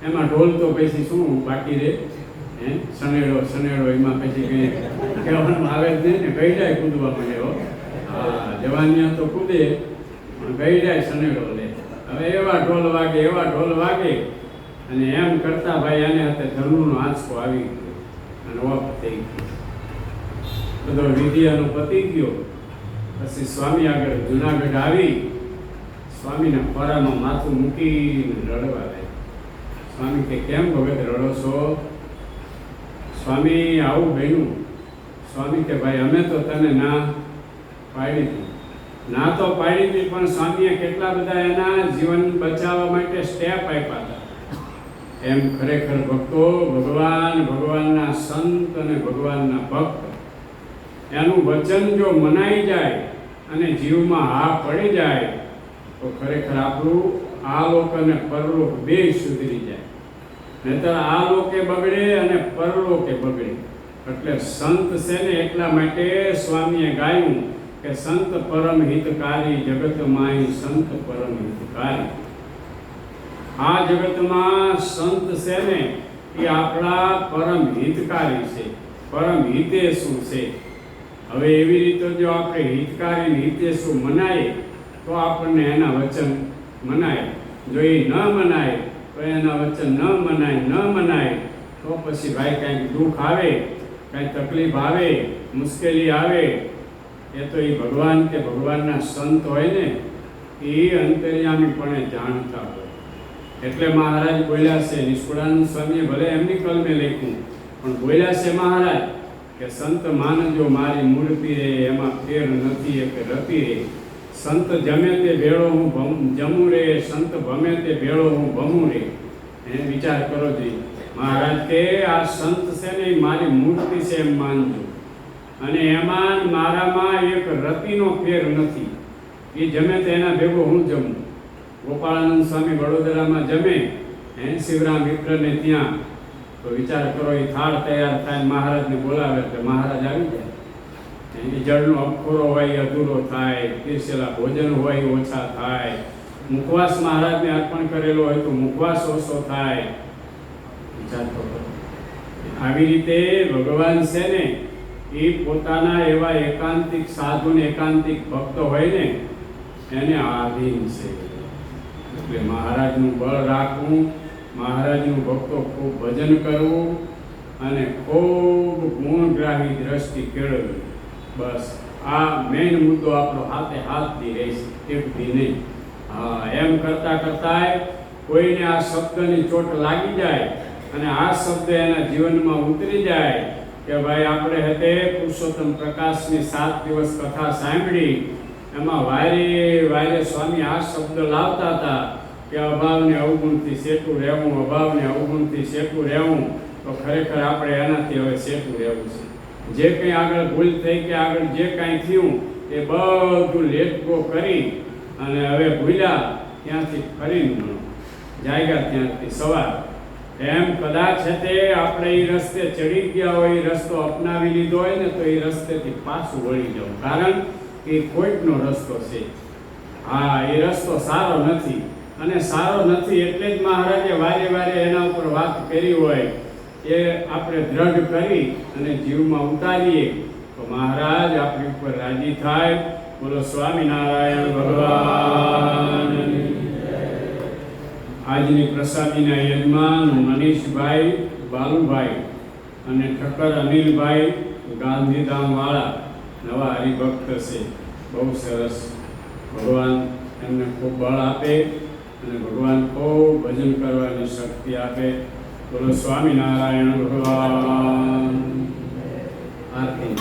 એમાં ઢોલ તો પછી શું બાકી રહે, સનેડો એમાં પછી કંઈ કહેવાનું આવે જ નહીં ને. ગઈ જાય કૂદવા માંડ્યો. હા, જવાનિયા તો કૂદે પણ ગઈ જાય સનેડો લે. હવે એવા ઢોલ વાગે અને એમ કરતા ભાઈ આને હાથે ધર્મનો આંચકો આવી ગયો અને ઓફ થઈ ગયો. બધો વિધિયાનો પતી ગયો. પછી સ્વામી આગળ જુનાગઢ આવી સ્વામીના ખોરામાં માથું મૂકીને રડવા લાગ્યા. સ્વામી કે કેમ ભગત રડો છો? સ્વામી આવું બન્યું. સ્વામી કે ભાઈ અમે તો તને ના પાડી હતી. ના તો પાડી હતી, પણ સ્વામીએ કેટલા બધા એના જીવન બચાવવા માટે સ્ટેપ આપ્યા હતા. એમ ખરેખર ભક્તો ભગવાનના સંત અને ભગવાનના ભક્ત એનું વચન જો મનાઈ જાય અને જીવમાં હા પડી જાય તો ખરેખર આપણું આ લોક અને પરલોક બે સુધરી જાય. નહીતર આ લોકે બગડે અને પરલોકે બગડે. એટલે સંત છે ને એટલા માટે સ્વામીએ ગાયું કે સંત પરમ હિતકારી જગત માય સંત પરમ હિતકારી. આ જગતમાં સંત છે ને એ આપણા પરમ હિતકારી છે, પરમ હિતેશુ છે. હવે એવી રીતે જો આપણે હિતકારી હિતેશુ મનાય તો આપણને એના વચન મનાય. જો એ ન મનાય તો એના વચન ન મનાય તો પછી ભાઈ કાંઈક દુઃખ આવે, કાંઈ તકલીફ આવે, મુશ્કેલી આવે, એ તો એ ભગવાન કે ભગવાનના સંત હોય ને એ અંતર્યામીપણે જાણતા હોય. એટલે મહારાજ બોલ્યા છે, નિષ્કુળાનંદ સ્વામીએ ભલે એમની કલમે લખ્યું પણ બોલ્યા છે મહારાજ કે સંત માનજો મારી મૂર્તિ રે, એમાં ફેર નથી એક રતિ રે. સંત જમે તે ભેળો હું જમું રે, સંત ભમે તે ભેળો હું ભમું રે. એને વિચાર કરો જોઈએ. મહારાજ કે આ સંત છે ને એ મારી મૂર્તિ છે એમ માનજો, અને એમાં મારામાં એક રતિનો ફેર નથી. એ જમે તેના ભેગો હું જમું. ગોપાળાનંદ સ્વામી વડોદરામાં જમે શિવરામ મિત્રને ત્યાં, તો વિચાર કરો એ થાળ તૈયાર થાય, મહારાજને બોલાવે એટલે મહારાજ આવી જાય. એ જળનો અખોરો હોય અધૂરો થાય, પીરસેલા ભોજન હોય ઓછા થાય, મુખવાસ મહારાજને અર્પણ કરેલો હોય તો મુખવાસ ઓછો થાય. વિચાર કરો. આવી રીતે ભગવાન છે ને એ પોતાના એવા એકાંતિક સાધુ ને એકાંતિક ભક્ત હોય ને એને આધીન છે. એટલે મહારાજનું બળ રાખવું, મહારાજનું ભક્તો ખૂબ ભજન કરવું અને ખૂબ ગુણગ્રાહી દ્રષ્ટિ કેળવવી. બસ આ મેઇન મુદ્દો આપણો હાથે હાથથી રહેશે, એકથી નહીં. હા, એમ કરતા કરતા કોઈને આ શબ્દની ચોટ લાગી જાય અને આ શબ્દ એના જીવનમાં ઉતરી જાય કે ભાઈ આપણે હતે પુરુષોત્તમ પ્રકાશની 7 દિવસ કથા સાંભળી, એમાં વારે સ્વામી આ શબ્દ લાવતા હતા કે અભાવને અવગુણથી સેટું રહેવું, અભાવને અવગુણથી સેટું રહેવું. તો ખરેખર આપણે એનાથી હવે સેટું રહેવું છે. જે કંઈ આગળ ભૂલ થઈ કે આગળ જે કાંઈ થયું એ બધું લેટ ગો કરી અને હવે ભૂલ્યા ત્યાંથી ફરીને જાગ્યા, ત્યાંથી સવાર. એમ કદાચ તે આપણે એ રસ્તે ચડી ગયા હોય, એ રસ્તો અપનાવી લીધો હોય ને તો એ રસ્તેથી પાછું વળી જવું, કારણ કે ખોટનો રસ્તો છે. હા, એ રસ્તો સારો નથી, અને સારો નથી એટલે જ મહારાજે વારે એના ઉપર વાત કરી હોય. એ આપણે દ્રઢ કરી અને જીવમાં ઉતારીએ તો મહારાજ આપણી ઉપર રાજી થાય. બોલો સ્વામિનારાયણ ભગવાન. આજની પ્રસાદીના યજમાન મનીષભાઈ બાલુભાઈ અને ઠક્કર અનિલભાઈ ગાંધીધામવાળા નવા હરિભક્ત છે. બહુ સરસ. ભગવાન એમને ખૂબ બળ આપે અને ભગવાન ખૂબ ભજન કરવાની શક્તિ આપે. બોલો સ્વામિનારાયણ ભગવાન. આરતી